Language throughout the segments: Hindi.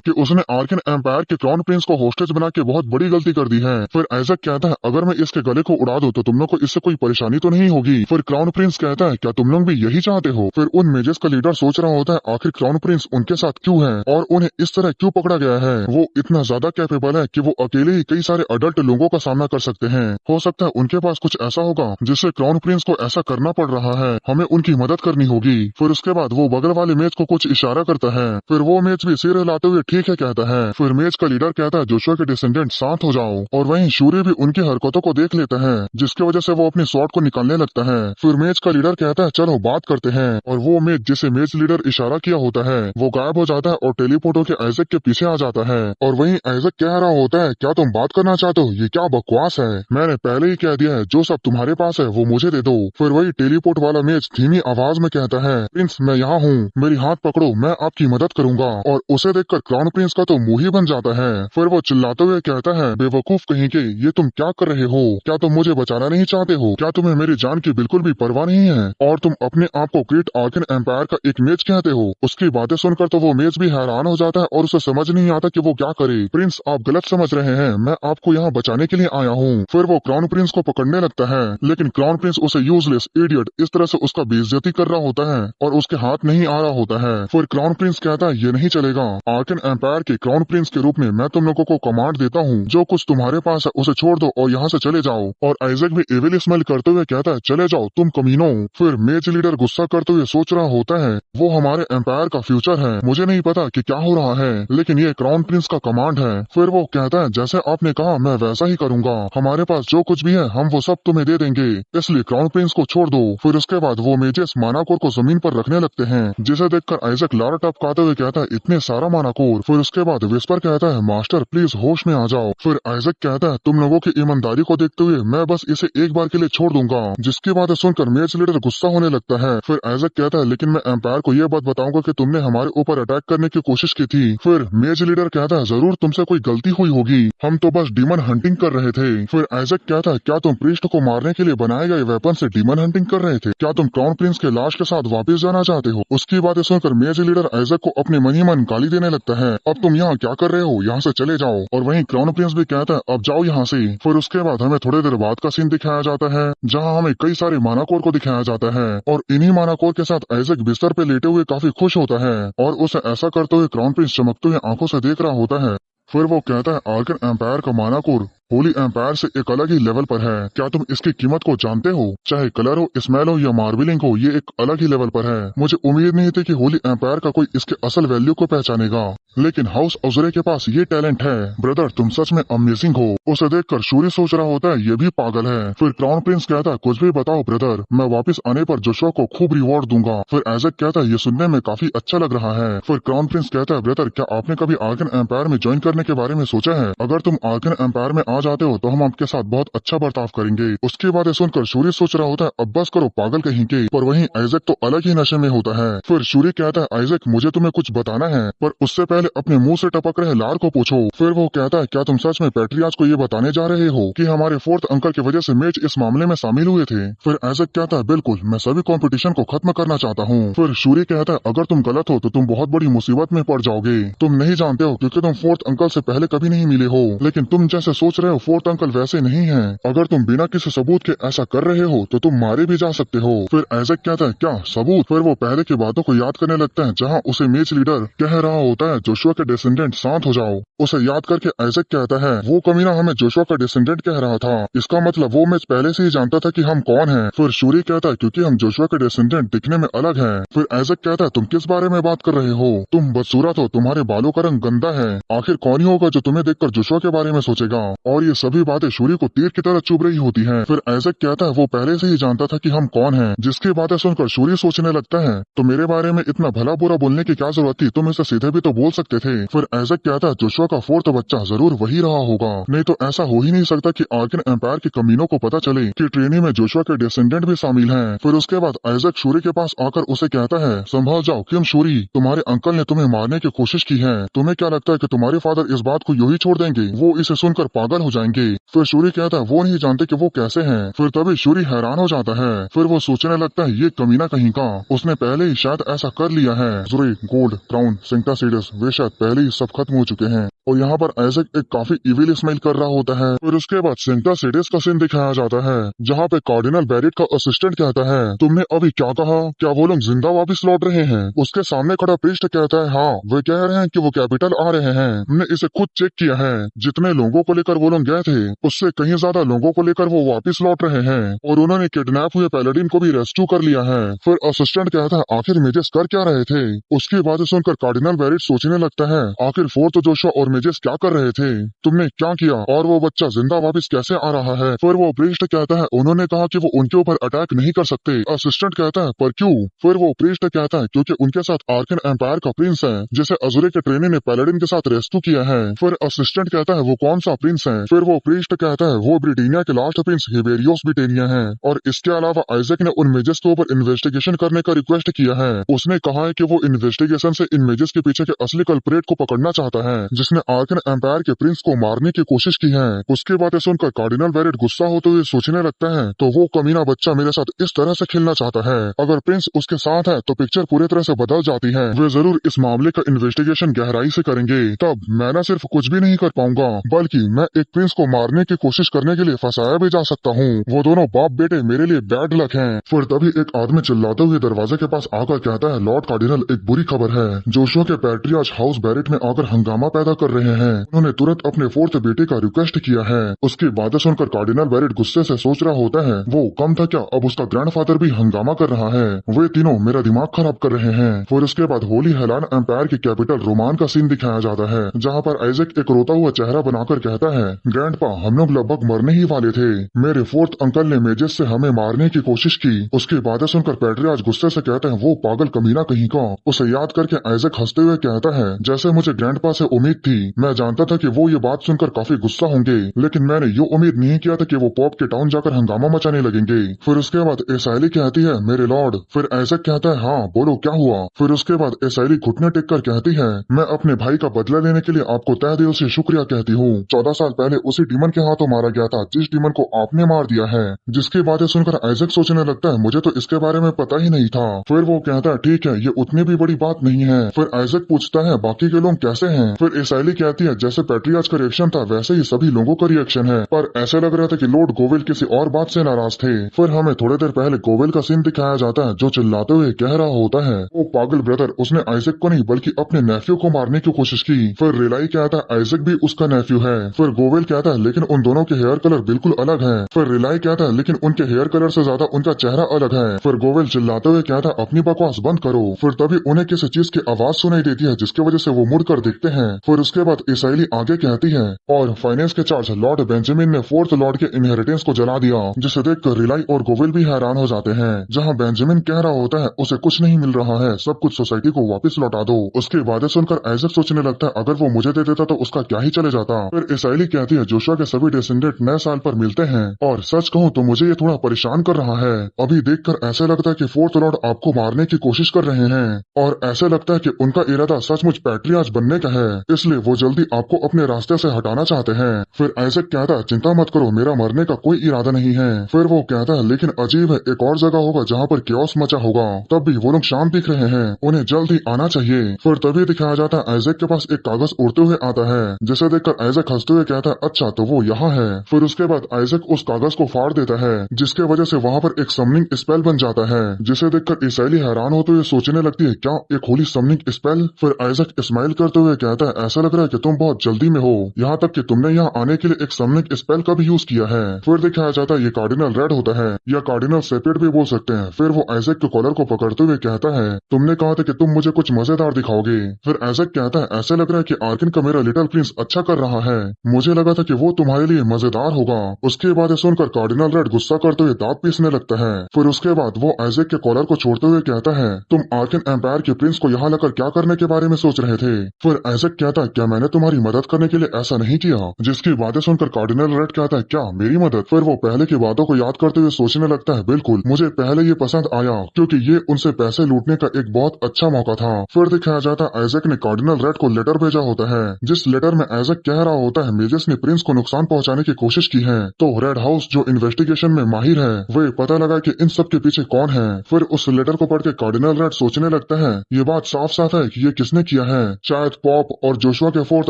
कि उसने आर्कन एम्पायर के क्राउन प्रिंस को होस्टेज बना के बहुत बड़ी गलती कर दी है। फिर आइजैक कहता है अगर मैं इसके गले को उड़ा दूं तो तुम लोग को इससे कोई परेशानी तो नहीं होगी। फिर क्राउन प्रिंस कहता है क्या तुम लोग भी यही चाहते हो। फिर उन मेजेस का लीडर सोच रहा होता है आखिर क्राउन प्रिंस उनके साथ क्यों है और उन्हें इस तरह क्यों पकड़ा गया है। वो इतना ज्यादा कैपेबल है कि वो अकेले ही कई सारे अडल्ट लोगों का सामना कर सकते हैं। हो सकता है उनके पास कुछ ऐसा होगा जिससे क्राउन प्रिंस को ऐसा करना पड़ रहा है, हमें उनकी मदद करनी होगी। फिर उसके बाद वो बगल वाले मेज को कुछ इशारा करता है। फिर वो मेज भी सिर हिलाते हुए ठीक है कहता है। फिर मेज का लीडर कहता है जोशुआ के डिसेंडेंट शांत हो जाओ। और वहीं शूरी भी उनकी हरकतों को देख लेता है जिसकी वजह से वो अपनी स्वॉर्ड को निकालने लगता है। फिर मेज का लीडर कहता है चलो बात करते हैं। और वो मेज जिसे मेज लीडर इशारा किया होता है वो गायब हो जाता है और टेलीपोर्ट होकर आइजैक के पीछे आ जाता है। और वहीं आइजैक कह रहा होता है क्या तुम बात करना चाहते हो, ये क्या बकवास है, मैंने पहले ही कह दिया है जो सब तुम्हारे पास है वो मुझे दे दो। फिर वही टेलीपोर्ट वाला मेज धीमी आवाज में कहता है प्रिंस मैं यहाँ हूँ, मेरी हाथ पकड़ो, मैं आपकी मदद करूंगा। और उसे देखकर क्राउन प्रिंस का तो मुंह ही बन जाता है। फिर वो चिल्लाते हुए कहता है बेवकूफ कहीं के, ये तुम क्या कर रहे हो, क्या तुम मुझे बचाना नहीं चाहते हो, क्या तुम्हें मेरी जान की बिल्कुल भी परवाह नहीं है और तुम अपने आप को ग्रेट आर्कन एम्पायर का एक मेज कहते हो। उसकी बातें सुनकर तो वो मेज भी हैरान हो जाता है और उसे समझ नहीं आता कि वो क्या करे। प्रिंस आप गलत समझ रहे हैं, मैं आपको यहाँ बचाने के लिए आया हूँ। फिर वो क्राउन प्रिंस को पकड़ने लगता है लेकिन क्राउन प्रिंस उसे यूजलेस इडियट इस तरह से उसका बेइज्जती कर रहा होता है और उसके हाथ नहीं आ रहा होता है। फिर क्राउन प्रिंस कहता है ये नहीं चलेगा, आर्कन एम्पायर के क्राउन प्रिंस के रूप में मैं तुम लोगों को कमांड देता हूँ, जो कुछ तुम्हारे पास है उसे छोड़ दो और यहाँ से चले जाओ। और आइजैक भी एविल स्मेल करते हुए कहता है चले जाओ तुम कमीनो। फिर मेज लीडर गुस्सा करते हुए सोच रहा होता है वो हमारे एम्पायर का फ्यूचर है, मुझे नहीं पता कि क्या हो रहा है लेकिन ये क्राउन प्रिंस का कमांड है। फिर वो कहता है जैसे आपने कहा मैं वैसा ही करूंगा, हमारे पास जो कुछ भी है हम वो सब तुम्हें दे देंगे, इसलिए क्राउन प्रिंस को छोड़ दो। फिर उसके बाद वो मेजेस मानाकोर को जमीन पर रखने लगते हैं जिसे देखकर आइजैक लार टपकाते हुए कहता है इतने सारा मानाकोर। फिर उसके बाद विस्पर कहता है मास्टर प्लीज होश में आ जाओ। फिर आइजैक कहता है तुम लोगों की ईमानदारी को देखते हुए मैं बस इसे एक बार के लिए छोड़ दूंगा, जिसकी बातें सुनकर मेज लीडर गुस्सा होने लगता है। फिर आइजैक कहता है लेकिन मैं एम्पायर को यह बात बताऊंगा कि तुमने हमारे ऊपर अटैक करने की कोशिश की थी। फिर मेज लीडर कहता है जरूर तुमसे कोई गलती हुई होगी, हम तो बस डीमन हंटिंग कर रहे थे। फिर आइजैक कहता है क्या तुम प्रीस्ट को मारने के लिए बनाए गए वेपन से डीमन हंटिंग कर रहे थे, क्या तुम क्राउन प्रिंस के लाश के साथ वापस जाना चाहते हो। उसकी बातें सुनकर मेज लीडर आइजैक को अपने मन ही मन गाली देने लगता है अब तुम यहाँ क्या कर रहे हो, यहाँ से चले जाओ। और वहीं क्राउन प्रिंस भी कहता है अब जाओ यहाँ से। फिर उसके बाद हमें थोड़ी देर बाद का सीन दिखाया जाता है जहाँ हमें कई सारे मानाकोर को दिखाया जाता है और इन्हीं मानाकोर के साथ आइजैक बिस्तर पे लेटे हुए काफी खुश होता है और उसे ऐसा करते हुए क्राउन प्रिंस चमकते हुए आंखों से देख रहा होता है। फिर वो कहता है आर्कन एम्पायर का मानाकोर होली एम्पायर से एक अलग ही लेवल पर है, क्या तुम इसकी कीमत को जानते हो, चाहे कलर हो, स्मेल हो या मार्बलिंग हो, ये एक अलग ही लेवल पर है। मुझे उम्मीद नहीं थी कि होली एम्पायर का कोई इसके असल वैल्यू को पहचानेगा, लेकिन हाउस अजुरे के पास ये टैलेंट है। ब्रदर तुम सच में अमेजिंग हो। उसे देखकर शूरी सोच रहा होता है ये भी पागल है। फिर क्राउन प्रिंस कहता है कुछ भी बताओ ब्रदर, मैं वापस आने पर जोशुआ को खूब रिवॉर्ड दूंगा। फिर आइजैक कहता है ये सुनने में काफी अच्छा लग रहा है। फिर क्राउन प्रिंस कहता है ब्रदर क्या आपने कभी आर्कन एम्पायर में ज्वाइन करने के बारे में सोचा है, अगर तुम आर्कन एम्पायर में आ जाते हो तो हम आपके साथ बहुत अच्छा बर्ताव करेंगे। उसकी बातें सुनकर शूरी सोच रहा होता है अब बस करो पागल कहीं के। पर वहीं आइजैक तो अलग ही नशे में होता है। फिर शूरी कहता है आइजैक मुझे तुम्हें कुछ बताना है, पर उससे पहले अपने मुंह से टपक रहे लार को पूछो। फिर वो कहता है क्या तुम सच में पैट्रियाज को ये बताने जा रहे हो कि हमारे फोर्थ अंकल की वजह से मेज इस मामले में शामिल हुए थे। फिर आइजैक कहता है बिल्कुल, मैं सभी कंपटीशन को खत्म करना चाहता हूँ। फिर शूरी कहता है अगर तुम गलत हो तो तुम बहुत बड़ी मुसीबत में पड़ जाओगे, तुम नहीं जानते हो क्योंकि तुम फोर्थ अंकल से पहले कभी नहीं मिले हो, लेकिन तुम जैसे सोच रहे हो फोर्थ अंकल वैसे नहीं है, अगर तुम बिना किसी सबूत के ऐसा कर रहे हो तो तुम मारे भी जा सकते हो। फिर आइजैक कहता है क्या सबूत। फिर वो पहले की बातों को याद करने लगता है जहाँ उसे मेज लीडर कह रहा होता है जोशुआ के डिसेंडेंट शांत हो जाओ। उसे याद करके आइजैक कहता है वो कमीना हमें जोशुआ का डिसेंडेंट कह रहा था, इसका मतलब वो मेज पहले से ही जानता था कि हम कौन हैं। फिर शूरी कहता है क्योंकि हम जोशुआ के डिसेंडेंट दिखने में अलग हैं। फिर आइजैक कहता है तुम किस बारे में बात कर रहे हो, तुम बदसूरत हो, तुम्हारे बालों का रंग गंदा है, आखिर कौन ही होगा जो तुम्हें देखकर जोशुआ के बारे में सोचेगा। और ये सभी बातें शूरी को तीर की तरह चुभ रही होती है। फिर आइजैक कहता है वो पहले से ही जानता था कि हम कौन हैं, जिसकी बातें सुनकर शूरी सोचने लगता है तो मेरे बारे में इतना भला बुरा बोलने की क्या जरूरत थी, तुम इसे सीधे भी तो बोल सकते थे। फिर आइजैक कहता है जोशुआ का फोर्थ बच्चा जरूर वही रहा होगा, नहीं तो ऐसा हो ही नहीं सकता कि आर्कन एम्पायर के कमीनों को पता चले कि ट्रेनी में जोशुआ के डिसेंडेंट भी शामिल हैं। फिर उसके बाद आइजैक शूरी के पास आकर उसे कहता है संभल जाओ क्यों शूरी, तुम्हारे अंकल ने तुम्हें मारने की कोशिश की है, तुम्हें क्या लगता है कि तुम्हारे फादर इस बात को यूं ही छोड़ देंगे। वो इसे सुनकर पागल हो जाएंगे। फिर शूरी कहता है वो नहीं जानते कि वो कैसे हैं। फिर तभी शूरी हैरान हो जाता है। फिर वो सोचने लगता है ये कमीना कहीं का, उसने पहले ही शायद ऐसा कर लिया है। ज़ुरी, गोल्ड, क्राउन, सिंक्टासिडस वे शायद पहले ही सब खत्म हो चुके हैं और यहाँ पर आइजैक एक काफी इविल स्माइल कर रहा होता है। फिर उसके बाद सिंक्टासिडस का सीन दिखाया जाता है जहाँ पे कार्डिनल बैरेट का असिस्टेंट कहता है तुमने अभी क्या कहा, क्या वो लोग जिंदा वापस लौट रहे हैं? उसके सामने खड़ा प्रीस्ट कहता है हाँ, वे कह रहे हैं कि वो कैपिटल आ रहे हैं। हमने इसे खुद चेक किया है, जितने लोगों को लेकर वो लोग गए थे उससे कहीं ज्यादा लोगों को लेकर वो वापस लौट रहे हैं और उन्होंने किडनैप हुए पैलेडिन को भी रेस्क्यू कर लिया है। फिर असिस्टेंट कहता है आखिर मेजेस कर क्या रहे थे? उसकी बातें सुनकर कार्डिनल बैरेट सोचने लगता है आखिर फोर्थ जोशुआ और मेजेस क्या कर रहे थे, तुमने क्या किया और वो बच्चा जिंदा वापस कैसे आ रहा है? फिर वो प्रीस्ट कहता है उन्होंने कहा कि वो उनके ऊपर अटैक नहीं कर सकते। असिस्टेंट कहता है पर क्यों? फिर वो प्रीस्ट कहता है क्योंकि उनके साथ आर्कन एम्पायर का प्रिंस है जिसे अजुरे के ट्रेनी ने पैलेडिन के साथ रेस्क्यू किया है। फिर असिस्टेंट कहता है वो कौन सा प्रिंस है? फिर वो प्रीस्ट कहता है वो ब्रिटेनिया के लास्ट प्रिंस हिबेरियोस ब्रिटेनिया है और इसके अलावा आइजैक ने उन मेजेस के ऊपर इन्वेस्टिगेशन करने का रिक्वेस्ट किया है। उसने कहा है कि वो इन्वेस्टिगेशन से इन मेजेस के पीछे के असली कल्प्रेट को पकड़ना चाहता है जिसने आर्कन एम्पायर के प्रिंस को मारने की कोशिश की है। उसके बाद सुनकर कार्डिनल बैरेट गुस्सा होते हुए सोचने लगता है तो वो कमीना बच्चा मेरे साथ इस तरह से खेलना चाहता है, अगर प्रिंस उसके साथ है तो पिक्चर पूरी तरह से बदल जाती है। वे जरूर इस मामले का इन्वेस्टिगेशन गहराई से करेंगे, तब मैं न सिर्फ कुछ भी नहीं कर पाऊंगा बल्कि मैं एक प्रिंस को मारने की कोशिश करने के लिए फंसाया भी जा सकता हूँ। वो दोनों बाप बेटे मेरे लिए बैड लक हैं। फिर तभी एक आदमी चिल्लाते हुए दरवाजे के पास आकर कहता है लॉर्ड कार्डिनल एक बुरी खबर है, जोशुआ के पैट्रियार्च हाउस बैरेट में आकर हंगामा पैदा कर रहे हैं। उन्होंने तुरंत अपने फोर्थ बेटे का रिक्वेस्ट किया है। उसकी बातें सुनकर कार्डिनल बैरेट गुस्से से सोच रहा होता है वो कम था क्या, अब उसका ग्रैंडफादर भी हंगामा कर रहा है, वे तीनों मेरा दिमाग खराब कर रहे हैं। फिर उसके बाद होली हेलान एम्पायर की कैपिटल रोमान का सीन दिखाया जाता है जहाँ पर आइजैक एक रोता हुआ चेहरा बनाकर कहता है ग्रैंडपा हम लोग लगभग मरने ही वाले थे, मेरे फोर्थ अंकल ने मेजेस से हमें मारने की कोशिश की। उसकी बातें सुनकर पैट्रियार्च गुस्से से कहते हैं वो पागल कमीना कहीं का। उसे याद करके आइजैक हंसते हुए कहता है जैसे मुझे ग्रैंडपा से उम्मीद थी, मैं जानता था कि वो ये बात सुनकर काफी गुस्सा होंगे लेकिन मैंने ये उम्मीद नहीं किया था कि वो पॉप के टाउन जाकर हंगामा मचाने लगेंगे। फिर उसके बाद एसाइली कहती है मेरे लॉर्ड। फिर आइजैक कहता है हाँ बोलो क्या हुआ? फिर उसके बाद एसाइली घुटने टेक कर कहती है मैं अपने भाई का बदला लेने के लिए आपको तहे दिल से शुक्रिया कहती हूँ। 14 साल पहले उसी डीमन के हाथों मारा गया था जिस डीमन को आपने मार दिया है। जिसकी बातें सुनकर आइजैक सोचने लगता है मुझे तो इसके बारे में पता ही नहीं था। फिर वो कहता है ठीक है ये उतनी भी बड़ी बात नहीं है। फिर आइजैक पूछता है बाकी के लोग कैसे हैं? फिर एसाइली कहती है जैसे पैट्रियार्च का रिएक्शन था वैसे ही सभी लोगों का रिएक्शन है, पर ऐसे लग रहा था कि लॉर्ड गोवेल किसी और बात से नाराज थे। फिर हमें थोड़ी देर पहले गोवेल का सीन दिखाया जाता है जो चिल्लाते हुए कह रहा होता है वो पागल ब्रदर उसने आइजैक को नहीं बल्कि अपने नेफ्यू को मारने की कोशिश की। फिर रिलाई कहता है आइजैक भी उसका नेफ्यू है। फिर गोवेल कहता है लेकिन उन दोनों के हेयर कलर बिल्कुल अलग है। फिर रिलाई कहता है लेकिन उनके हेयर कलर से ज्यादा उनका चेहरा अलग है। फिर गोवेल चिल्लाते हुए कहता है अपनी बकवास बंद करो। फिर तभी उन्हें किसी चीज की आवाज सुनाई देती है जिसकी वजह से वो मुड़कर देखते हैं। फिर उसके बाद ईसाइली आगे कहती है और फाइनेंस के चार्ज लॉर्ड बेंजामिन ने फोर्थ लॉर्ड के इनहेरिटेंस को जला दिया, जिसे देखकर रिलाई और गोवेल भी हैरान हो जाते हैं। जहां बेंजामिन कह रहा होता है उसे कुछ नहीं मिल रहा है, सब कुछ सोसाइटी को वापस लौटा दो। उसकी बातें सुनकर आइजैक सोचने लगता है अगर वो मुझे दे देता तो उसका क्या ही चले जाता। फिर ईसाइली कहती है जोशुआ के सभी डिसेंडेंट नए साल पर मिलते हैं और सच कहूँ तो मुझे ये थोड़ा परेशान कर रहा है। अभी देखकर ऐसे लगता है कि फोर्थ लॉर्ड आपको मारने की कोशिश कर रहे हैं और ऐसे लगता है कि उनका इरादा सचमुच पैट्रियार्च बनने का है, इसलिए वो जल्दी आपको अपने रास्ते से हटाना चाहते हैं। फिर आइजैक कहता है चिंता मत करो मेरा मरने का कोई इरादा नहीं है। फिर वो कहता है लेकिन अजीब है एक और जगह होगा जहाँ पर केओस मचा होगा, तब भी वो लोग शांत दिख रहे हैं, उन्हें जल्द ही आना चाहिए। फिर तभी दिखाया जाता है आइजैक के पास एक कागज उड़ते हुए आता है जिसे देखकर आइजैक हंसते हुए कहता है अच्छा तो वो यहाँ है। फिर उसके बाद आइजैक उस कागज को फाड़ देता है जिसके वजह से वहाँ पर एक समनिंग स्पेल बन जाता है जिसे देखकर ईसाइली हैरान होते हुए सोचने लगती है क्या एक होली समनिंग स्पेल? फिर आइजैक स्माइल करते हुए कहता है ऐसा लग रहा है कि तुम बहुत जल्दी में हो, यहाँ तक कि तुमने यहाँ आने के लिए एक समनिंग स्पेल का भी यूज किया है। फिर दिखाया जाता है ये कार्डिनल रेड होता है या कार्डिनल सेपेट भी बोल सकते हैं। फिर वो आइजैक के कॉलर को पकड़ते हुए कहता है तुमने कहा था कि तुम मुझे कुछ मजेदार दिखाओगे। फिर आइजैक कहता है ऐसे लग रहा है कि आर्किन का मेरा लिटिल प्रिंस अच्छा कर रहा है, मुझे लगा था कि वो तुम्हारे लिए मजेदार होगा। उसके बाद सुनकर कार्डिनल रेड गुस्सा करते हुए दांत पीसने लगता है। फिर उसके बाद वो आइजैक के कॉलर को छोड़ते हुए कहता है तुम आर्किन एम्पायर के प्रिंस को यहाँ लाकर क्या करने के बारे में सोच रहे थे? फिर आइजैक कहता है क्या मैंने तुम्हारी मदद करने के लिए ऐसा नहीं किया। जिसकी बातें सुनकर कार्डिनल रेड कहता है, क्या मेरी मदद? फिर वो पहले की बातों को याद करते हुए सोचने लगता है, बिल्कुल मुझे पहले ये पसंद आया क्योंकि ये उनसे पैसे लूटने का एक बहुत अच्छा मौका था। फिर दिखाया जाता है आइजैक ने कार्डिनल रेड को लेटर भेजा होता है, जिस लेटर में आइजैक कह रहा होता है मेजर्स ने प्रिंस को नुकसान पहुंचाने की कोशिश की है। तो रेड हाउस जो इन्वेस्टिगेशन में माहिर है वे पता लगा कि इन सब के पीछे कौन है। फिर उस लेटर को पढ़ के कार्डिनल रेड सोचने लगता है, ये बात साफ साफ है कि ये किसने किया है। शायद पॉप और जोशुआ के फोर्थ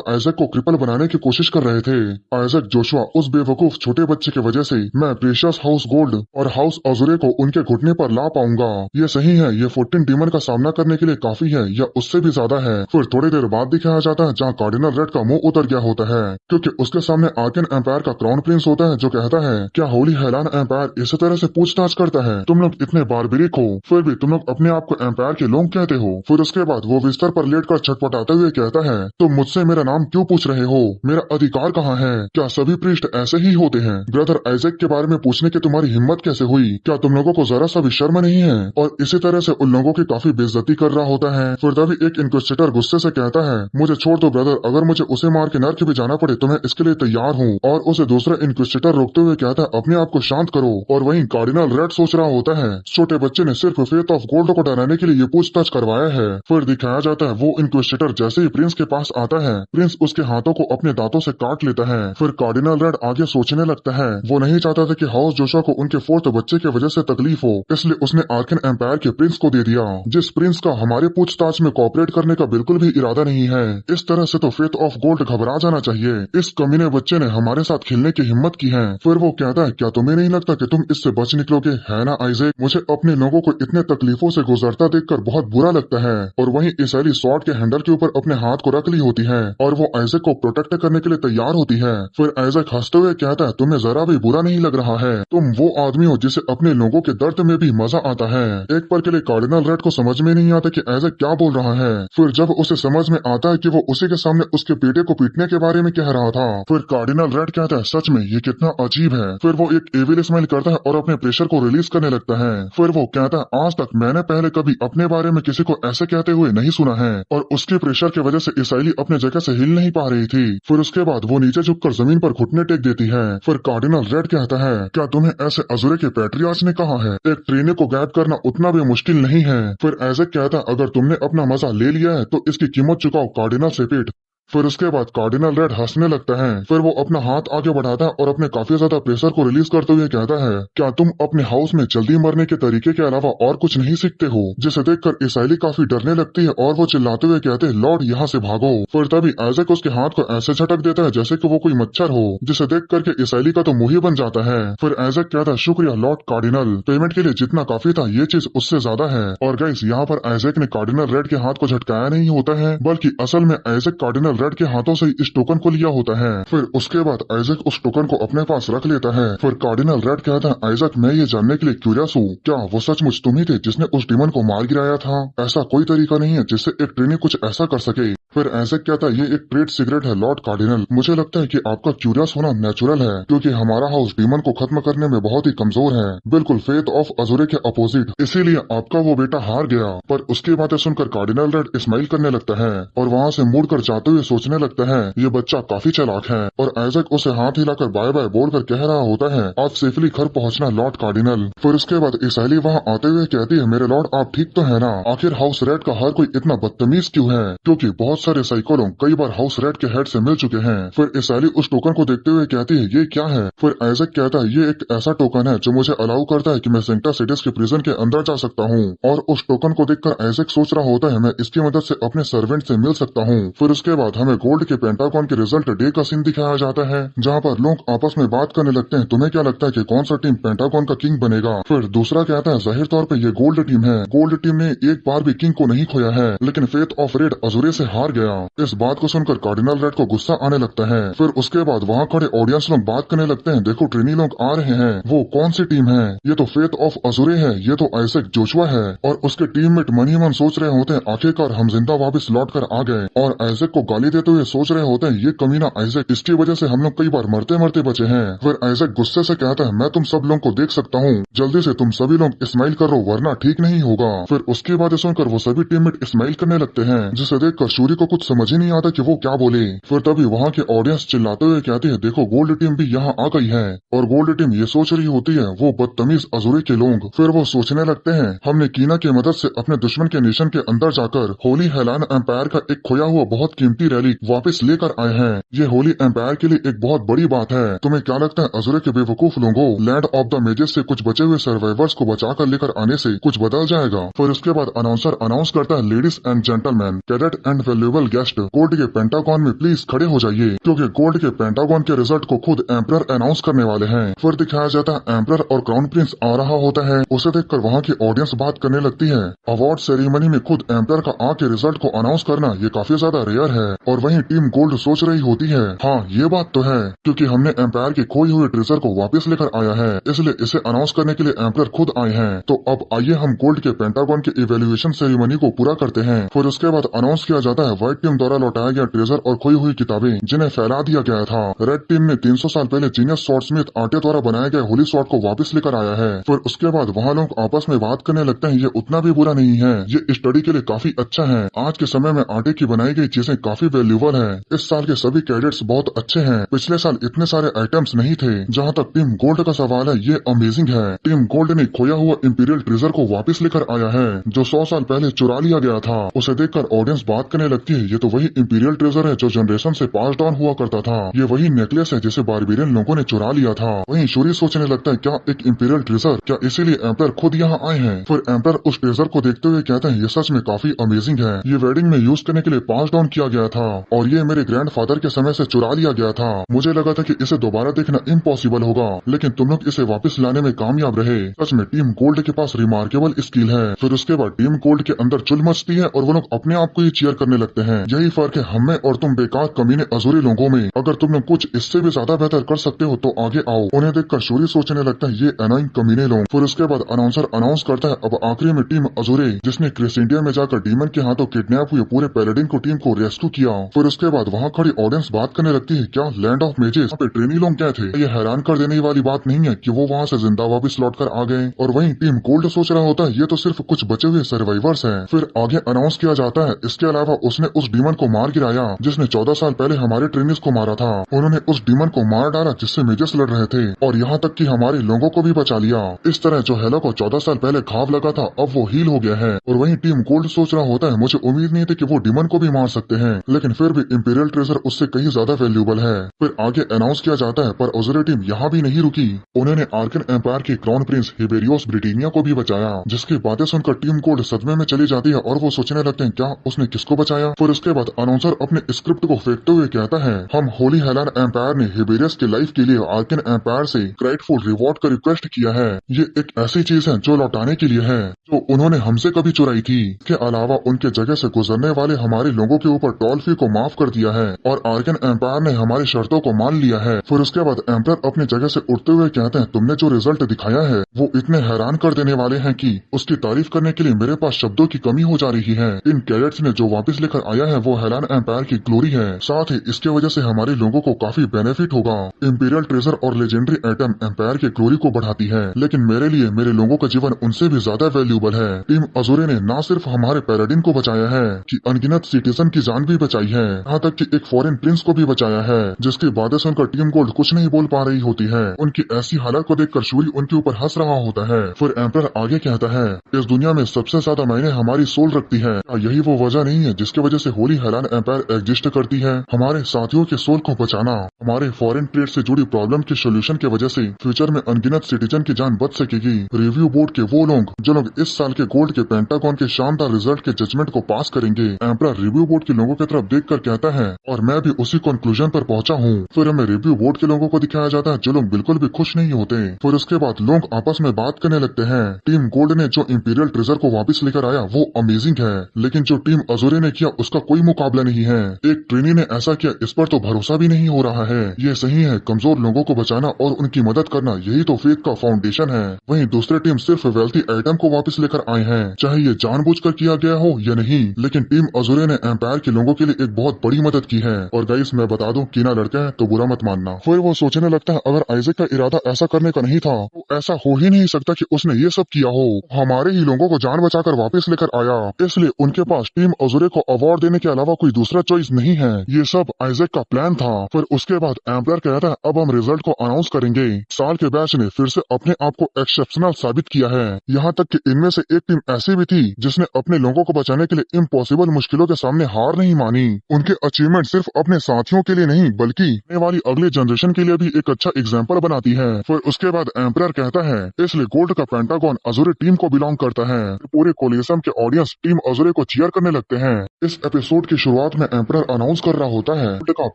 आइजैक को क्रिपल बनाने की कोशिश कर रहे थे। आइजैक जोशुआ उस बेवकूफ छोटे बच्चे की वजह से मैं प्रेशियस हाउस गोल्ड और हाउस अजुरे को उनके घुटने पर ला पाऊंगा। ये सही है, ये 14 डीमन का सामना करने के लिए काफी है या उससे भी ज्यादा है। फिर थोड़ी देर बाद दिखाया जाता है जहाँ कार्डिनल रेड का मुंह उतर गया होता है क्योंकि उसके सामने आर्कन एम्पायर का क्राउन प्रिंस होता है जो कहता है, क्या होली हेलान एम्पायर इसी तरह से पूछताछ करता है? तुम लोग इतने बारबरिक हो फिर भी तुम लोग अपने आप को एम्पायर के लोग कहते हो। फिर उसके बाद वो बिस्तर पर लेटकर छटपटाते हुए कहता है, तुम मुझसे मेरा नाम क्यों पूछ रहे हो? मेरा अधिकार कहाँ है? क्या सभी पृष्ठ ऐसे ही होते हैं? ब्रदर आइजैक के बारे में पूछने की तुम्हारी हिम्मत कैसे हुई? क्या तुम लोगों को जरा सा भी शर्म नहीं है? और इसी तरह से उन लोगों की काफी बेइज्जती कर रहा होता है। फिर तभी एक इंक्विजिटर गुस्से से कहता है, मुझे छोड़ दो ब्रदर, अगर मुझे उसे मार के नर्क भी जाना पड़े तो मैं इसके लिए तैयार हूँ। और उसे दूसरा इंक्विजिटर रोकते हुए कहता है, अपने आप को शांत करो। और वहीं कार्डिनल रेड सोच रहा होता है, छोटे बच्चे ने सिर्फ फेथ ऑफ गोल्ड को डराने के लिए ये पूछताछ करवाया है। फिर दिखाया जाता है वो इंक्विजिटर जैसे ही प्रिंस के पास आता है, प्रिंस उसके हाथों को अपने दांतों से काट लेता है। फिर कार्डिनल रेड आगे सोचने लगता है, वो नहीं चाहता था कि हाउस जोशुआ को उनके फोर्थ बच्चे की वजह से तकलीफ हो, इसलिए उसने आर्कन एम्पायर के प्रिंस को दे दिया, जिस प्रिंस का हमारे पूछताछ में कोऑपरेट करने का बिल्कुल भी इरादा नहीं है। इस तरह से तो फेथ ऑफ गोल्ड घबरा जाना चाहिए। इस कमीने बच्चे ने हमारे साथ खेलने की हिम्मत की है। फिर वो कहता है, क्या तुम्हें नहीं लगता कि तुम इससे बच निकलोगे, है ना आइजैक? मुझे अपने लोगों को इतने तकलीफों से गुजरता देखकर बहुत बुरा लगता है। और वहीं इसैली स्वॉर्ड के हैंडल के ऊपर अपने हाथ को रख ली होती है और वो आइजैक को प्रोटेक्ट करने के लिए तैयार होती है। फिर आइजैक हंसते हुए कहता है, तुम्हें जरा भी बुरा नहीं लग रहा है? तुम वो आदमी हो जिसे अपने लोगों के दर्द में भी मजा आता है। एक पल के लिए कार्डिनल रेड को समझ में नहीं आता कि आइजैक क्या बोल रहा है। फिर जब उसे समझ में आता है कि वो उसी के सामने उसके बेटे को पीटने के बारे में कह रहा था, फिर कार्डिनल रेड कहता है, सच में ये कितना अजीब है। फिर वो एक एविल स्माइल करता है और अपने प्रेशर को रिलीज करने लगता है। फिर वो कहता है, आज तक मैंने पहले कभी अपने बारे में किसी को ऐसे कहते हुए नहीं सुना है। और उसके प्रेशर की वजह से इसैली अपने जगह से हिल नहीं पा रही थी। फिर उसके बाद वो नीचे झुककर जमीन पर घुटने टेक देती है। फिर कार्डिनल रेड कहता है, क्या तुम्हें ऐसे अजुरे के पैट्रियार्च ने कहा है, एक ट्रेनी को गायब करना उतना भी मुश्किल नहीं है। फिर आइजैक कहता है, अगर तुमने अपना मजा ले लिया है तो इसकी कीमत चुकाओ कार्डिनल सेपेट। फिर उसके बाद कार्डिनल रेड हंसने लगता है। फिर वो अपना हाथ आगे बढ़ाता है और अपने काफी ज्यादा प्रेशर को रिलीज करते हुए कहता है, क्या तुम अपने हाउस में जल्दी मरने के तरीके के अलावा और कुछ नहीं सीखते हो? जिसे देखकर इसैली काफी डरने लगती है और वो चिल्लाते हुए कहते हैं, लॉर्ड यहाँ से भागो। फिर तभी आइजैक उसके हाथ को ऐसे झटक देता है जैसे कि वो कोई मच्छर हो, जिसे देख करके इसैली का तो मुंह ही बन जाता है। फिर आइजैक कहता है, शुक्रिया लॉर्ड कार्डिनल, पेमेंट के लिए जितना काफी था ये चीज उससे ज्यादा है। और गाइस यहाँ पर आइजैक ने कार्डिनल रेड के हाथ को झटकाया नहीं होता है, बल्कि असल में आइजैक कार्डिनल रेड के हाथों से इस टोकन को लिया होता है। फिर उसके बाद आइजैक उस टोकन को अपने पास रख लेता है। फिर कार्डिनल रेड कहता है, आइजैक मैं ये जानने के लिए क्यूरियस हूँ, क्या वो सचमुच तुम ही थे जिसने उस डीमन को मार गिराया था? ऐसा कोई तरीका नहीं है जिससे एक ट्रेनी कुछ ऐसा कर सके। फिर आइजैक कहता है, ये एक ट्रेड सीक्रेट है लॉर्ड कार्डिनल, मुझे लगता है कि आपका क्यूरियस होना नेचुरल है क्योंकि हमारा हाउस डीमन को खत्म करने में बहुत ही कमजोर है, बिल्कुल फेथ ऑफ अजुरे के अपोजिट, इसीलिए आपका वो बेटा हार गया। पर उसकी बातें सुनकर कार्डिनल रेड स्माइल करने लगता है और वहाँ से मुड़कर जाते हुए सोचने लगता है, ये बच्चा काफी चालाक है। और आइजैक उसे हाथ हिलाकर बाय बाय बोलकर कह रहा होता है, आप सेफली घर पहुँचना लॉर्ड कार्डिनल। फिर उसके बाद इसैली वहाँ आते हुए कहती है, मेरे लॉर्ड आप ठीक तो है ना? आखिर हाउस रेड का हर कोई इतना बदतमीज क्यों है? क्योंकि बहुत सारे साइको लोग कई बार हाउस रेड के हेड से मिल चुके हैं। फिर इसैली उस टोकन को देखते हुए कहती है, ये क्या है? फिर आइजैक कहता है, ये एक ऐसा टोकन है जो मुझे अलाउ करता है कि मैं सेंटा सिटीज के प्रिजन के अंदर जा सकता हूँ। और उस टोकन को देखकर आइजैक सोच रहा होता है, मैं इसकी मदद से अपने सर्वेंट से मिल सकता हूँ। फिर उसके बाद हमें गोल्ड के पेंटागन के रिजल्ट डे का सीन दिखाया जाता है, जहाँ पर लोग आपस में बात करने लगते हैं, तुम्हें क्या लगता है कि कौन सा टीम पेंटागन का किंग बनेगा? फिर दूसरा कहता है, जाहिर तौर पे ये गोल्ड टीम है, गोल्ड टीम ने एक बार भी किंग को नहीं खोया है, लेकिन फेथ ऑफ रेड अजुरे से हार गया। इस बात को सुनकर कार्डिनल रेड को गुस्सा आने लगता है। फिर उसके बाद वहाँ खड़े ऑडियंस लोग बात करने लगते हैं, देखो ट्रेनी लोग आ रहे हैं, वो कौन सी टीम है? ये तो फेथ ऑफ अजुरे है, ये तो आइजैक जोशुआ है। और उसके टीममेट मन ही मन सोच रहे होते हैं, आखिरकार हम जिंदा वापस लौट कर आ गए। और आइजैक को गाली देते हुए सोच रहे होते हैं, ये कमीना आइजैक, इसकी वजह से हम लोग कई बार मरते मरते बचे हैं। फिर आइजैक गुस्से से कहता है, मैं तुम सब लोगों को देख सकता हूँ, जल्दी से तुम सभी लोग स्माइल करो वरना ठीक नहीं होगा। फिर उसकी बातें सुनकर वो सभी टीममेट स्माइल करने लगते हैं, जिसे देखकर शूरी को कुछ समझ ही नहीं आता कि वो क्या बोले। फिर तभी वहाँ के ऑडियंस चिल्लाते हुए कहते हैं, देखो गोल्ड टीम भी यहाँ आ गई है। और गोल्ड टीम ये सोच रही होती है, वो बदतमीज अजूरी के लोग। फिर वो सोचने लगते हैं, हमने कीना की मदद से अपने दुश्मन के नेशन के अंदर जाकर होली हेलान एम्पायर का एक खोया हुआ बहुत कीमती रैली वापस लेकर आए हैं। ये होली एम्पायर के लिए एक बहुत बड़ी बात है। तुम्हें क्या लगता है अजूरे के बेवकूफ लोगों, लैंड ऑफ द मेजेस से कुछ बचे हुए सर्वाइवर्स को बचा कर लेकर आने से कुछ बदल जाएगा? फिर उसके बाद अनाउंसर अनाउंस करता है, ladies and gentleman, cadet and valuable guest, gold के पेंटागन में प्लीज खड़े हो जाइए, क्योंकि गोल्ड के पेंटागन के रिजल्ट को खुद एम्परर अनाउंस करने वाले हैं। फिर दिखाया जाता है एम्परर और क्राउन प्रिंस आ रहा होता है। उसे देखकर वहाँ की ऑडियंस बात करने लगती है। अवार्ड सेरेमनी में खुद एम्परर का आके रिजल्ट को अनाउंस करना ये काफी ज्यादा रेयर है। और वहीं टीम गोल्ड सोच रही होती है, हाँ ये बात तो है, क्योंकि हमने एम्पायर की खोई हुई ट्रेजर को वापस लेकर आया है, इसलिए इसे अनाउंस करने के लिए एम्परर खुद आए हैं। तो अब आइए हम गोल्ड के पेंटागन के इवेल्युएशन सेरेमनी को पूरा करते हैं। फिर उसके बाद अनाउंस किया जाता है व्हाइट टीम द्वारा लौटाया गया ट्रेजर और खोई हुई किताबें, जिन्हें फैला दिया गया था। रेड टीम ने 300 साल पहले जीनियस स्वॉर्डस्मिथ आटे द्वारा बनाए गए होली स्वॉर्ड को वापस लेकर आया है। फिर उसके बाद वहाँ लोग आपस में बात करने लगते हैं, ये उतना भी बुरा नहीं है, ये स्टडी के लिए काफी अच्छा है। आज के समय में आटे की बनाई गई चीजें काफी वैल्यूबल है। इस साल के सभी कैडेट्स बहुत अच्छे हैं। पिछले साल इतने सारे आइटम्स नहीं थे। जहाँ तक टीम गोल्ड का सवाल है, ये अमेजिंग है। टीम गोल्ड ने खोया हुआ इंपीरियल ट्रेजर को वापस लेकर आया है, जो 100 साल पहले चुरा लिया गया था। उसे देखकर ऑडियंस बात करने लगती है, ये तो वही इंपीरियल ट्रेजर है जो जनरेशन से पास डाउन हुआ करता था। ये वही नेकलेस है जिसे बारबेरियन लोगों ने चुरा लिया था। वहीं शूरी सोचने लगता है, क्या एक इंपीरियल ट्रेजर, क्या इसीलिए एम्पर खुद यहाँ आए हैं? फिर एम्पर उस ट्रेजर को देखते हुए कहते हैं, ये सच में काफी अमेजिंग है। ये वेडिंग में यूज करने के लिए पास डाउन किया गया था और ये मेरे ग्रैंडफादर के समय से चुरा लिया गया था। मुझे लगा था कि इसे दोबारा देखना इम्पॉसिबल होगा, लेकिन तुम लोग इसे वापस लाने में कामयाब रहे। सच में टीम गोल्ड के पास रिमार्केबल स्किल है। फिर उसके बाद टीम गोल्ड के अंदर चुल मचती है और वो लोग अपने आप को ही चीयर करने लगते हैं। यही फर्क है हमें और तुम बेकार कमीने अजूरी लोगों में। अगर तुम लोग कुछ इससे भी ज्यादा बेहतर कर सकते हो तो आगे आओ। उन्हें देखकर शूरी सोचने लगता है, ये अनोइंग कमीने लोग। फिर उसके बाद अनाउंसर अनाउंस करता है, अब आखिरी में टीम अजूरे, जिसने क्रिसेंडिया में जाकर डीमन के हाथों किडनैप हुए पूरे पैलेडिन को टीम को रेस्क्यू किया। फिर उसके बाद वहाँ खड़ी ऑडियंस बात करने लगती है, क्या लैंड ऑफ मेजेस पे ट्रेनी लोग क्या थे? ये हैरान कर देने वाली बात नहीं है कि वो वहाँ से जिंदा वापस लौट कर आ गए। और वहीं टीम गोल्ड सोच रहा होता है, ये तो सिर्फ कुछ बचे हुए सर्वाइवर्स हैं। फिर आगे अनाउंस किया जाता है, इसके अलावा उसने उस डीमन को मार गिराया जिसने 14 साल पहले हमारे ट्रेनिस को मारा था। उन्होंने उस डीमन को मार डाला जिससे मेजेस लड़ रहे थे, और यहाँ तक कि हमारे लोगों को भी बचा लिया। इस तरह जो हेलो को 14 साल पहले घाव लगा था, अब वो हील हो गया है। और वहीं टीम गोल्ड सोच रहा होता है, मुझे उम्मीद नहीं थी कि वो डीमन को भी मार सकते हैं, लेकिन फिर भी इंपीरियल ट्रेजर उससे कहीं ज्यादा वैल्यूबल है। फिर आगे अनाउंस किया जाता है, पर अजूरी टीम यहाँ भी नहीं रुकी। उन्होंने आर्कन एम्पायर के क्राउन प्रिंस हिबेरियोस ब्रिटेनिया को भी बचाया, जिसकी बातें सुनकर टीम गोल्ड सदमे में चली जाती है और वो सोचने लगते हैं, क्या उसने किसको बचाया? फिर उसके बाद अनाउंसर अपने स्क्रिप्ट को फेंकते हुए कहता है, हम होली हेलान एम्पायर ने हिबेरियस के लाइफ के लिए आर्कन एम्पायर से ग्रेटफुल रिवॉर्ड का रिक्वेस्ट किया है। ये एक ऐसी चीज है जो लौटाने के लिए है, जो उन्होंने हमसे कभी चुराई थी। इसके अलावा उनके जगह से गुजरने वाले हमारे लोगों के ऊपर टोल फी को माफ कर दिया है और आर्कन एम्पायर ने हमारी शर्तों को मान लिया है। फिर उसके बाद एम्परर अपनी जगह से उठते हुए कहते हैं, तुमने जो रिजल्ट दिखाया है वो इतने हैरान कर देने वाले हैं कि उसकी तारीफ करने के लिए मेरे पास शब्दों की कमी हो जा रही है। इन कैडेट्स ने जो वापस लेकर आया है वो हेलान एम्पायर की ग्लोरी है। साथ ही इसके वजह से हमारे लोगों को काफी बेनिफिट होगा। इंपीरियल ट्रेजर और लेजेंडरी आइटम एम्पायर की ग्लोरी को बढ़ाती है, लेकिन मेरे लिए मेरे लोगों का जीवन उनसे भी ज्यादा वैल्यूबल है। टीम अजूरे ने न सिर्फ हमारे पैराडिन को बचाया है कि अनगिनत सिटीजन की जान भी बचाई है, यहाँ तक कि एक फॉरेन प्रिंस को भी बचाया है, जिसकी बातें सुनकर टीम गोल्ड कुछ नहीं बोल पा रही होती है। उनकी ऐसी हालत को देखकर शूरी उनके ऊपर हंस रहा होता है। फिर एम्परर आगे कहता है, इस दुनिया में सबसे ज्यादा मायने हमारी सोल रखती है। क्या यही वो वजह नहीं है जिसकी वजह से होली हेलान एम्पायर एग्जिस्ट करती है? हमारे साथियों के सोल को बचाना। हमारे फॉरेन ट्रेड से जुड़ी प्रॉब्लम के सोल्यूशन की वजह से फ्यूचर में अनगिनत सिटीजन की जान बच सकेगी। रिव्यू बोर्ड के वो लोग जो लोग इस साल के गोल्ड के पेंटागन के शानदार रिजल्ट के जजमेंट को पास करेंगे। एम्परर रिव्यू बोर्ड के लोगों की तरफ देखकर कहता है, और मैं भी उसी कंक्लूजन पर पहुंचा हूँ। फिर हमें रिव्यू बोर्ड के लोगों को दिखाया जाता है जो लोग बिल्कुल भी खुश नहीं होते। फिर उसके बाद लोग आपस में बात करने लगते हैं। टीम गोल्ड ने जो इंपीरियल ट्रेजर को वापस लेकर आया वो अमेजिंग है, लेकिन जो टीम अजूरे ने किया उसका कोई मुकाबला नहीं है। एक ट्रेनी ने ऐसा किया, इस पर तो भरोसा भी नहीं हो रहा है। ये सही है, कमजोर लोगों को बचाना और उनकी मदद करना यही तो फेथ का फाउंडेशन है। वहीं दूसरी टीम सिर्फ वेल्थी आइटम को वापस लेकर आए हैं, चाहे ये जानबूझकर किया गया हो या नहीं, लेकिन टीम अजूरे ने एम्पायर के लोगों के लिए एक बहुत बड़ी मदद की है। और गाइस मैं बता दूं, कीना लड़का है तो बुरा मत मानना। फिर वो सोचने लगता है, अगर आइजक का इरादा ऐसा करने का नहीं था तो ऐसा हो ही नहीं सकता कि उसने ये सब किया हो। हमारे ही लोगों को जान बचाकर वापस लेकर आया, इसलिए उनके पास टीम अजूरे को अवार्ड रिवॉर्ड देने के अलावा कोई दूसरा चॉइस नहीं है। ये सब आइजैक का प्लान था। फिर उसके बाद एम्परर कहता है अब हम रिजल्ट को अनाउंस करेंगे। साल के बैच ने फिर से अपने आप को एक्सेप्शनल साबित किया है। यहाँ तक कि इनमें से एक टीम ऐसी भी थी जिसने अपने लोगों को बचाने के लिए इम्पॉसिबल मुश्किलों के सामने हार नहीं मानी। उनके अचीवमेंट सिर्फ अपने साथियों के लिए नहीं बल्कि आने वाली अगली जनरेशन के लिए भी एक अच्छा एग्जाम्पल बनाती है। फिर उसके बाद एम्परर कहता है इसलिए गोल्ड का पेंटागन अजूरे टीम को बिलोंग करता है। पूरे कोलिसम के ऑडियंस टीम अजूरे को चीयर करने लगते हैं। इस एपिसोड की शुरुआत में एम्परर अनाउंस कर रहा होता है गोल्ड का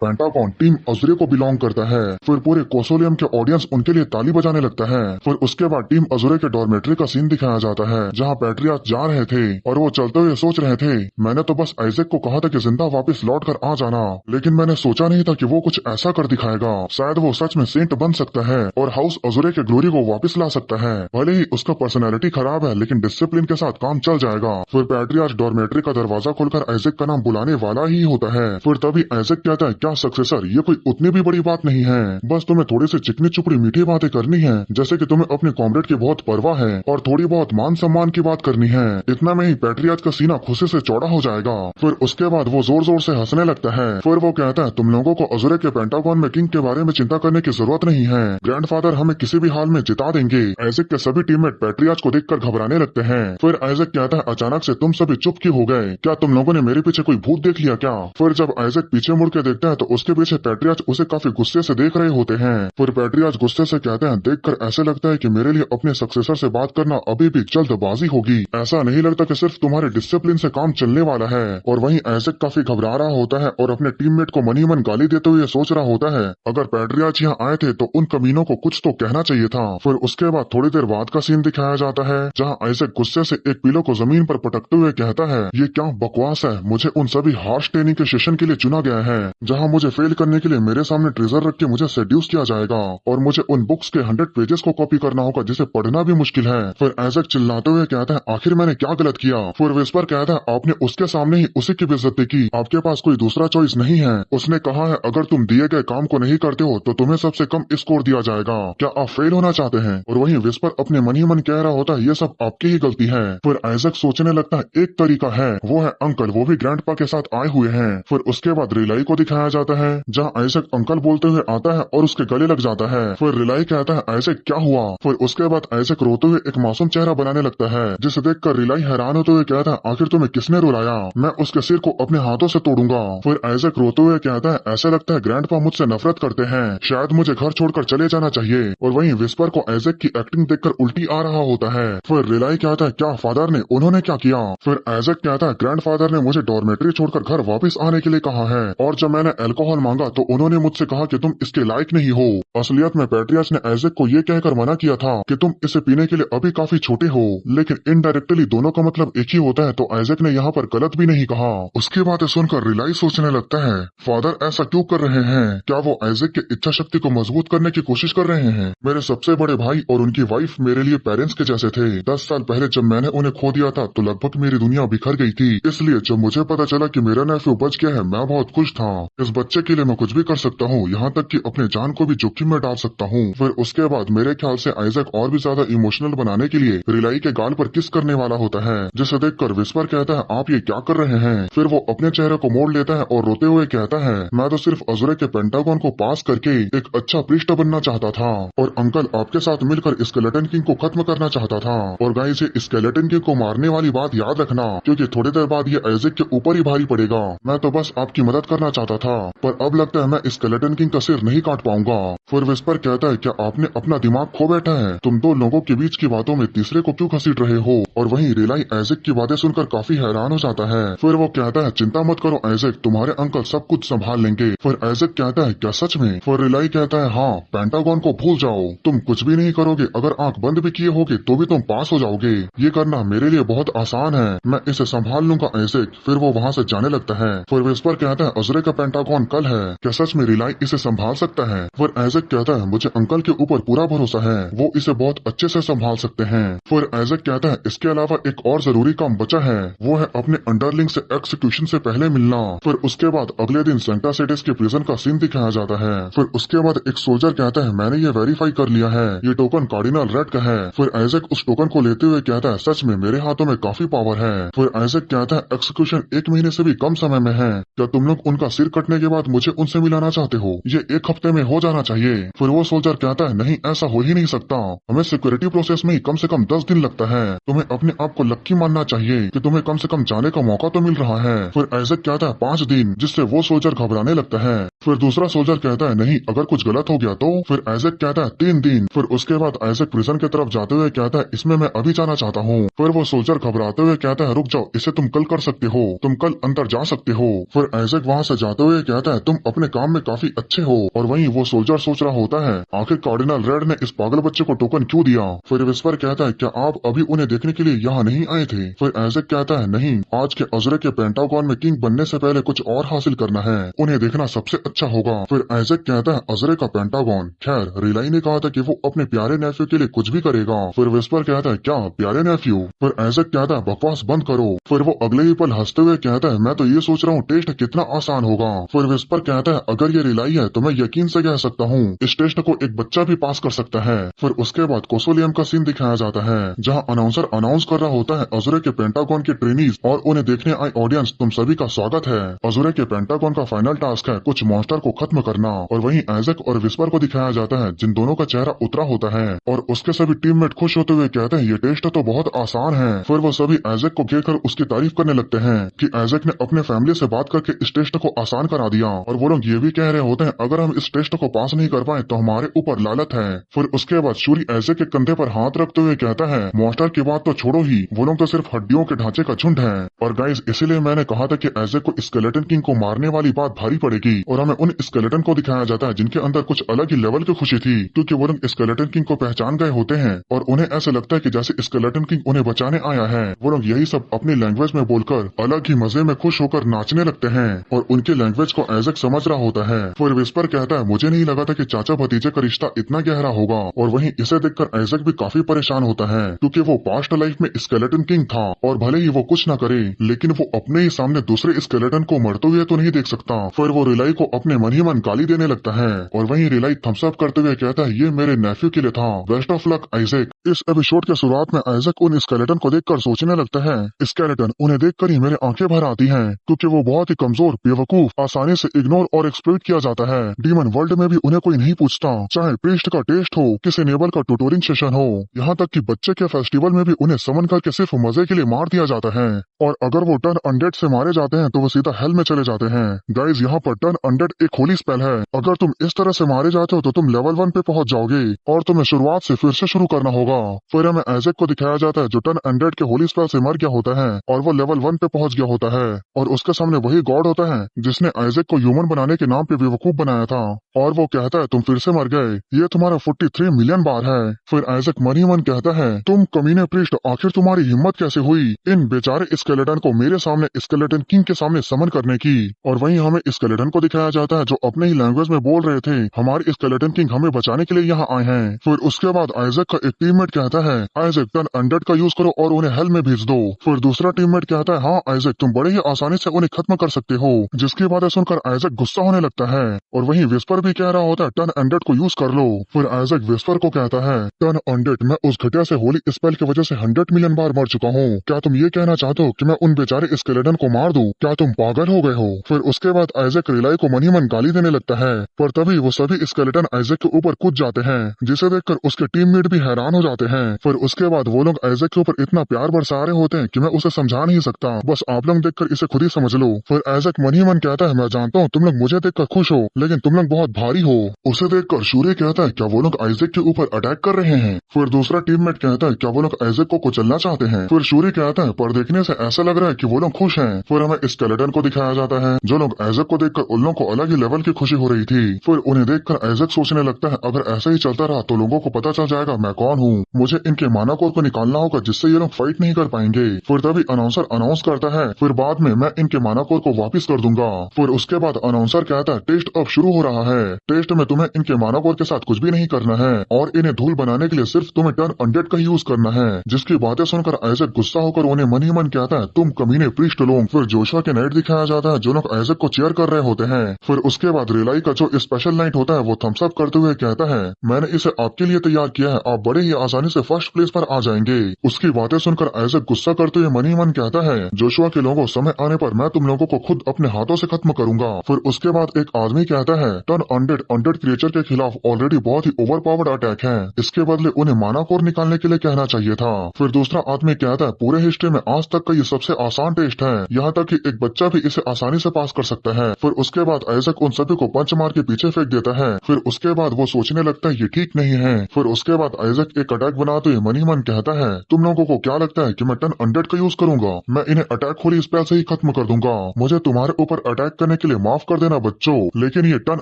पेंटागन टीम अजूरे को बिलोंग करता है। फिर पूरे कोसोलियम के ऑडियंस उनके लिए ताली बजाने लगता है। फिर उसके बाद टीम अजूरे के डॉर्मेट्री का सीन दिखाया जाता है जहाँ पैट्रियार्च जा रहे थे और वो चलते हुए सोच रहे थे मैंने तो बस आइजैक को कहा था कि जिंदा वापस लौट कर आ जाना, लेकिन मैंने सोचा नहीं था कि वो कुछ ऐसा कर दिखाएगा। शायद वो सच में सेंट बन सकता है और हाउस अजूरे के ग्लोरी को वापस ला सकता है। भले ही उसका पर्सनैलिटी खराब है लेकिन डिसिप्लिन के साथ काम चल जाएगा। फिर पैट्रियार्च डॉर्मेट्री का दरवाजा खोलकर आइजैक का नाम बुलाने वाला ही होता है। फिर तभी आइजैक कहता है क्या सक्सेसर ये कोई उतनी भी बड़ी बात नहीं है, बस तुम्हें थोड़ी सी चिकनी चुपड़ी मीठी बातें करनी है जैसे कि तुम्हें अपने कॉमरेड की बहुत परवाह है और थोड़ी बहुत मान सम्मान की बात करनी है। इतना में ही पैट्रियार्च का सीना खुशी से चौड़ा हो जाएगा। फिर उसके बाद वो जोर जोर से हंसने लगता है। फिर वो कहता है तुम लोगों को अजूरे के पेंटागन में किंग के बारे में चिंता करने की जरूरत नहीं है, ग्रैंडफादर हमें किसी भी हाल में जिता देंगे। आइजैक के सभी टीममेट पैट्रियार्च को देखकर घबराने लगते हैं। फिर आइजैक कहता है अचानक से तुम सभी चुप क्यों हो गए, क्या तुम लोगों ने मेरे पीछे कोई भूत देख लिया क्या। फिर जब आइजैक पीछे मुड़ के देखता है तो उसके पीछे पैट्रियार्च उसे काफी गुस्से से देख रहे होते हैं। फिर पैट्रियार्च गुस्से से कहते हैं देखकर ऐसे लगता है कि मेरे लिए अपने सक्सेसर से बात करना अभी भी जल्दबाजी होगी, ऐसा नहीं लगता कि सिर्फ तुम्हारे डिसिप्लिन से काम चलने वाला है। और वहीं आइजैक काफी घबरा रहा होता है और अपने टीममेट को मन ही मन गाली देते हुए सोच रहा होता है अगर पैट्रियार्च यहाँ आए थे तो उन कमीनों को कुछ तो कहना चाहिए था। फिर उसके बाद थोड़ी देर बाद का सीन दिखाया जाता है जहाँ आइजैक गुस्से से एक पिलो को जमीन पर पटकते हुए कहता है ये क्या बकवास है, मुझे उन सभी हार्श ट्रेनिंग के सेशन के लिए चुना गया है जहाँ मुझे फेल करने के लिए मेरे सामने ट्रेजर रख के मुझे सेड्यूस किया जाएगा और मुझे उन बुक्स के 100 पेजेस को कॉपी करना होगा जिसे पढ़ना भी मुश्किल है। फिर आइजैक चिल्लाते हुए कहता है आखिर मैंने क्या गलत किया। फिर विस्पर कहता है आपने उसके सामने ही उसी की बेइज्जती की, आपके पास कोई दूसरा चॉइस नहीं है। उसने कहा है अगर तुम दिए गए काम को नहीं करते हो तो तुम्हें सबसे कम स्कोर दिया जाएगा, क्या आप फेल होना चाहते हैं। और वहीं विस्पर अपने मन ही मन कह रहा होता है ये सब आपकी ही गलती है। फिर आइजैक सोचने लगता है एक तरीका है, वो है अंकल, वो भी ग्रैंडपा के साथ आए हुए हैं। फिर उसके बाद रिलाई को दिखाया जाता है जहाँ आइजैक अंकल बोलते हुए आता है और उसके गले लग जाता है। फिर रिलाई कहता है आइजैक क्या हुआ। फिर उसके बाद आइजैक रोते हुए एक मासूम चेहरा बनाने लगता है जिसे देखकर रिलाई हैरान होते हुए कहता है आखिर तुम्हें किसने रुलाया, मैं उसके सिर को अपने हाथों से तोड़ूंगा। फिर आइजैक रोते हुए कहता है ऐसा लगता है ग्रैंडपा मुझसे नफरत करते हैं, शायद मुझे घर छोड़कर चले जाना चाहिए। और वहीं विस्पर को आइजैक की एक्टिंग देखकर उल्टी आ रहा होता है। फिर रिलाई कहता है क्या फादर ने, उन्होंने क्या किया। फिर आइजैक कहता है ग्रैंडफादर ने मुझे डॉर्मेट्री छोड़कर घर वापस आने के लिए कहा है और जब मैंने अल्कोहल मांगा तो उन्होंने मुझसे कहा कि तुम इसके लायक नहीं हो। असलियत में पैट्रियार्च ने आइजैक को ये कहकर मना किया था कि तुम इसे पीने के लिए अभी काफी छोटे हो, लेकिन इनडायरेक्टली दोनों का मतलब एक ही होता है तो आइजैक ने यहाँ पर गलत भी नहीं कहा। उसकी बातें सुनकर रिलाई सोचने लगता है फादर ऐसा क्यों कर रहे हैं, क्या वो आइजैक की इच्छा शक्ति को मजबूत करने की कोशिश कर रहे हैं। मेरे सबसे बड़े भाई और उनकी वाइफ मेरे लिए पेरेंट्स के जैसे थे। 10 साल पहले जब मैंने उन्हें खो दिया था तो लगभग मेरी दुनिया बिखर गई थी, इसलिए जब मुझे पता चला कि मेरा नेफ्यू बच गया है मैं बहुत खुश था। इस बच्चे के लिए मैं कुछ भी कर सकता हूँ, यहाँ तक कि अपने जान को भी जोखिम में डाल सकता हूँ। फिर उसके बाद मेरे ख्याल से आइजैक और भी ज्यादा इमोशनल बनाने के लिए रिलाई के गाल पर किस करने वाला होता है जिसे देखकर विस्पर कहता है आप ये क्या कर रहे हैं। फिर वो अपने चेहरे को मोड़ लेता है और रोते हुए कहता है मैं तो सिर्फ अजूरे के पेंटागन को पास करके एक अच्छा प्रीस्ट बनना चाहता था और अंकल आपके साथ मिलकर स्केलेटन किंग को खत्म करना चाहता था। और गाइस ये स्केलेटन किंग को मारने वाली बात याद रखना क्योंकि थोड़ी देर बाद ये आइजैक के ऊपर ही भारी पड़ेगा। मैं तो बस आपकी मदद करना चाहता था पर अब लगता है मैं स्केलेटन किंग का सिर नहीं काट पाऊंगा। फिर विस्पर कहता है क्या आपने अपना दिमाग खो बैठा है, तुम दो लोगों के बीच की बातों में तीसरे को क्यों घसीट रहे हो। और वहीं रिलाई आइजैक की बातें सुनकर काफी हैरान हो जाता है। फिर वो कहता है चिंता मत करो आइजैक, तुम्हारे अंकल सब कुछ संभाल लेंगे। फिर आइजैक कहता है क्या सच में। फिर रिलाई कहता है हाँ पेंटागन को भूल जाओ, तुम कुछ भी नहीं करोगे, अगर आंख बंद भी किए होगे तो भी तुम पास हो जाओगे, ये करना मेरे लिए बहुत आसान है, मैं इसे संभाल लूंगा आइजैक। फिर वो वहाँ से जाने लगता है। फिर विस्पर कहता है अजूरे का पेंटागन कल है, क्या सच में रिलाई इसे संभाल सकता है। फिर आइजैक कहता है मुझे अंकल के ऊपर पूरा भरोसा है, वो इसे बहुत अच्छे से संभाल सकते हैं। फिर आइजैक कहता है इसके अलावा एक और जरूरी काम बचा है, वो है अपने अंडरलिंग से एक्सिक्यूशन से पहले मिलना। फिर उसके बाद अगले दिन सेंटा सेटिस के प्रिजन का सीन दिखाया जाता है। फिर उसके बाद एक सोल्जर कहता है मैंने ये वेरीफाई कर लिया है, ये टोकन कार्डिनल रेड का है। फिर आइजैक उस टोकन को लेते हुए कहता है सच में मेरे हाथों में काफी पावर है। फिर आइजैक कहता है एक्सिक्यूशन 1 महीने से भी कम समय में है। क्या तुम लोग उनका सिर कटने के बाद मुझे उनसे मिलाना चाहते हो? ये 1 हफ्ते में हो जाना चाहिए। फिर वो सोल्जर कहता है नहीं, ऐसा हो ही नहीं सकता, हमें सिक्योरिटी प्रोसेस में ही कम से कम 10 दिन लगता है। तुम्हें अपने आप को लक्की मानना चाहिए कि तुम्हें कम से कम जाने का मौका तो मिल रहा है। फिर आइजैक कहता है 5 दिन, जिससे वो सोल्जर घबराने लगता है। फिर दूसरा सोल्जर कहता है नहीं, अगर कुछ गलत हो गया तो? फिर आइजैक कहता है 3 दिन। फिर उसके बाद आइजैक प्रिजन की तरफ जाते हुए कहता है इसमें मैं अभी जाना चाहता हूँ। फिर वो सोल्जर घबराते हुए कहता है रुक जाओ, इसे तुम कल कर सकते हो, तुम कल अंदर जा सकते हो। फिर आइजैक वहाँ से जाते हुए कहता है तुम अपने काम में काफी अच्छे हो। और वहीं वो सोल्जर सोच रहा होता है आखिर कार्डिनल रेड ने इस पागल बच्चे को टोकन क्यों दिया। फिर विस्पर कहता है क्या आप अभी उन्हें देखने के लिए यहाँ नहीं आए थे? फिर आइजैक कहता है नहीं, आज के अज़रे के पेंटागन में किंग बनने से पहले कुछ और हासिल करना है, उन्हें देखना सबसे अच्छा होगा। फिर आइजैक कहता है अज़रे का पेंटागन? खैर, रिलाई ने कहा था कि वो अपने प्यारे नेफ्यू के लिए कुछ भी करेगा। फिर विस्पर कहता है क्या प्यारे नेफ्यू? फिर आइजैक कहता है बकवास बंद करो। फिर वो अगले ही पल हंसते हुए कहता है मैं तो ये सोच रहा हूँ टेस्ट कितना आसान होगा। फिर विस्पर कहता है अगर ये रिलाई है तो मैं यकीन से कह सकता हूँ इस टेस्ट को एक बच्चा भी पास कर सकता है। फिर उसके बाद कोसोलियम का सीन दिखाया जाता है जहाँ अनाउंसर अनाउंस कर रहा होता है अज़रे के पेंटागन के ट्रेनीज और उन्हें देखने आई ऑडियंस तुम सभी का स्वागत है। अज़रे के पेंटागन का फाइनल टास्क है कुछ मॉन्स्टर को खत्म करना। और वहीं आइजैक और विस्पर को दिखाया जाता है जिन दोनों का चेहरा उतरा होता है और उसके सभी टीममेट खुश होते हुए कहते हैं ये टेस्ट तो बहुत आसान है। फिर वो सभी आइजैक को घेर कर उसकी तारीफ करने लगते हैं कि आइजैक ने अपने फैमिली से बात करके इस टेस्ट को आसान करा दिया। और वो लोग ये भी कह रहे होते हैं अगर हम इस टेस्ट को पास नहीं कर पाए तो हमारे ऊपर लालत है। फिर उसके बाद शूरी आइजैक के कंधे पर हाथ रखते हुए कहता है मॉन्स्टर की बात तो छोड़ो ही, वो लोग तो सिर्फ हड्डियों के ढांचे का झुंड है। और गाइस इसीलिए मैंने कहा था कि आइजैक को स्केलेटन किंग को मारने वाली बात भारी पड़ेगी। और हमें उन स्केलेटन को दिखाया जाता है जिनके अंदर कुछ अलग ही लेवल की खुशी थी क्योंकि वो लोग स्केलेटन किंग को पहचान गए होते हैं और उन्हें ऐसे लगता है कि जैसे स्केलेटन किंग उन्हें बचाने आया है। वो लोग यही सब अपनी लैंग्वेज में बोलकर अलग ही मजे में खुश होकर नाचने लगते हैं और उनकी लैंग्वेज को आइजैक समझ रहा होता है। फिर विस्पर कहता है मुझे नहीं लगा था कि चाचा भतीजे का रिश्ता इतना गहरा होगा। और वहीं इसे देखकर आइजैक भी काफी परेशान होता है क्योंकि वो पास्ट लाइफ में स्केलेटन किंग था और भले ही वो कुछ न करे लेकिन वो अपने ही सामने दूसरे स्केलेटन को मरते हुए तो नहीं देख सकता। फिर वो रिलाई को अपने मन ही मन गाली देने लगता है और वहीं रिलाई थम्स अप करते हुए कहता है ये मेरे नेफ्यू के लिए था, बेस्ट ऑफ लक आइजैक। इस एपिसोड के शुरुआत में आइजैक उन स्केलेटन को देखकर सोचने लगता है स्केलेटन उन्हें देखकर ही मेरे आंखें भर आती हैं क्योंकि वो बहुत ही कमजोर, बेवकूफ, आसानी से इग्नोर और एक्सप्लॉइट किया जाता है। डीमन वर्ल्ड में भी उन्हें कोई नहीं पूछता, चाहे प्रीस्ट का टेस्ट हो, किसी नेबल का ट्यूटोरिंग सेशन हो, यहाँ तक कि बच्चे के फेस्टिवल में भी उन्हें समन करके सिर्फ मजे के लिए मार दिया जाता है। और अगर वो टर्न अनडेड से मारे जाते हैं तो वो सीधा हेल में चले जाते हैं। गाइज यहाँ पर टर्न अनडेड एक होली स्पेल है, अगर तुम इस तरह से मारे जाते हो तो तुम लेवल 1 पे पहुंच जाओगे और तुम्हें शुरुआत से फिर से शुरू करना होगा। फिर हमें आइजैक को दिखाया जाता है जो टर्न अनडेड के होली स्पेल से मर गया होता है और वो लेवल 1 पे पहुंच गया होता है और उसके सामने वही गॉड होता है जिसने आइजैक को ह्यूमन बनाने के नाम पे बेवकूफ बनाया था और वो कहता है तुम फिर से मर गए, ये तुम्हारा 43 मिलियन बार है। फिर आइजैक मन ही मन कहता है तुम कमीने प्रीस्ट, आखिर तुम्हारी हिम्मत कैसे हुई इन बेचारे स्केलेटन को मेरे सामने स्केलेटन किंग के सामने समन करने की। और वहीं हमें स्केलेटन को दिखाया जाता है जो अपने ही लैंग्वेज में बोल रहे थे हमारे स्केलेटन किंग हमें बचाने के लिए यहाँ आए हैं। फिर उसके बाद आइजैक का एक टीममेट कहता है आइजैक टर्न अनडेड का यूज करो और उन्हें हेल में भेज दो। फिर दूसरा टीममेट कहता है हाँ आइजैक तुम बड़े ही आसानी से उन्हें खत्म कर सकते हो, जिसकी बातें सुनकर आइजैक गुस्सा होने लगता है। और वहीं विस्पर भी कह रहा होता है टर्न अनडेड को यूज कर लो। फिर आइजैक विस्पर को कहता है टर्न अनडेड, मैं उस घटिया से होली स्पेल की वजह से 100 मिलियन बार मर चुका हूँ, क्या तुम ये कहना चाहते हो कि मैं उन बेचारे स्केलेटन को मार दूं? क्या तुम पागल हो गए हो? फिर उसके बाद आइजैक रिलाई को मन ही मन गाली देने लगता है पर तभी वो सभी स्केलेटन आइजैक के ऊपर कूद जाते हैं जिसे देखकर उसके टीममेट भी हैरान हो जाते हैं। फिर उसके बाद वो लोग आइजैक के ऊपर इतना प्यार बरसा रहे होते हैं कि मैं उसे समझा नहीं सकता, बस आप लोग देखकर इसे खुद ही समझ लो। फिर आइजैक मन ही मन कहता है मैं जानता हूँ तुम लोग मुझे देखकर खुश हो लेकिन तुम लोग बहुत भारी हो। उसे देखकर शूरी कहता है क्या वो लोग आइजैक के ऊपर अटैक कर रहे हैं? फिर दूसरा टीममेट कहता है क्या वो लोग आइजैक को कुचलना चाहते हैं? फिर शूरी कहता है पर देखने से ऐसा लग रहा है कि वो लोग खुश हैं। फिर हमें स्केलेटन को दिखाया जाता है जो लोग आइजैक को देखकर उन लोगों को अलग ही लेवल की खुशी हो रही थी। फिर उन्हें देखकर आइजैक सोचने लगता है अगर ऐसा ही चलता रहा तो लोगों को पता चल जाएगा मैं कौन हूँ, मुझे इनके माना कोर को निकालना होगा जिससे ये लोग फाइट नहीं कर पाएंगे। फिर तभी अनाउंसर अनाउंस करता है फिर बाद में मैं इनके माना कोर को वापिस कर दूंगा। फिर उसके बाद अनाउंसर कहता है टेस्ट अब शुरू हो रहा है, टेस्ट में तुम्हें इनके माना कोर के साथ कुछ भी नहीं करना है और इन्हें धूल बनाने के लिए सिर्फ तुम्हें टर्न अनडेड का ही यूज करना है। जिसकी बातें सुनकर आइजैक गुस्सा होकर उन्हें मन ही मन कहता है तुम कमीने प्रीस्ट लोग। फिर जोशुआ के नाइट दिखाया जाता है जो लोग आइजैक को चेयर कर रहे होते हैं। फिर उसके बाद रिलाई का जो स्पेशल नाइट होता है वो थम्स अप करते हुए कहता है, मैंने इसे आपके लिए तैयार किया है, आप बड़े ही आसानी से फर्स्ट प्लेस पर आ जाएंगे। उसकी बातें सुनकर आइजैक गुस्सा करते हुए मन ही मन कहता है, जोशुआ के लोगों, समय आने पर मैं तुम लोगों को खुद अपने हाथों से खत्म करूंगा। फिर उसके बाद एक आदमी कहता है, टर्न अनडेड क्रिएचर के खिलाफ ऑलरेडी बहुत ही ओवर पावर्ड अटैक है, इसके बदले उन्हें माना कोर निकालने के लिए कहना चाहिए था। फिर दूसरा आदमी कहता है, पूरे हिस्ट्री में आज तक का ये सबसे आसान टेस्ट है, यहाँ तक कि एक बच्चा भी इसे आसानी से पास कर सकता है। फिर उसके बाद आइजैक उन सभी को पंच मार के पीछे फेंक देता है। फिर उसके बाद वो सोचने लगता है ये ठीक नहीं है। फिर उसके बाद आइजैक एक अटैक बनाते हुए मन ही मन कहता है, तुम लोगों को क्या लगता है कि मैं टर्न अनडेड का यूज करूंगा? मैं इन्हें अटैक होली स्पेल से ही खत्म कर दूंगा। मुझे तुम्हारे ऊपर अटैक करने के लिए माफ कर देना बच्चों, लेकिन ये टर्न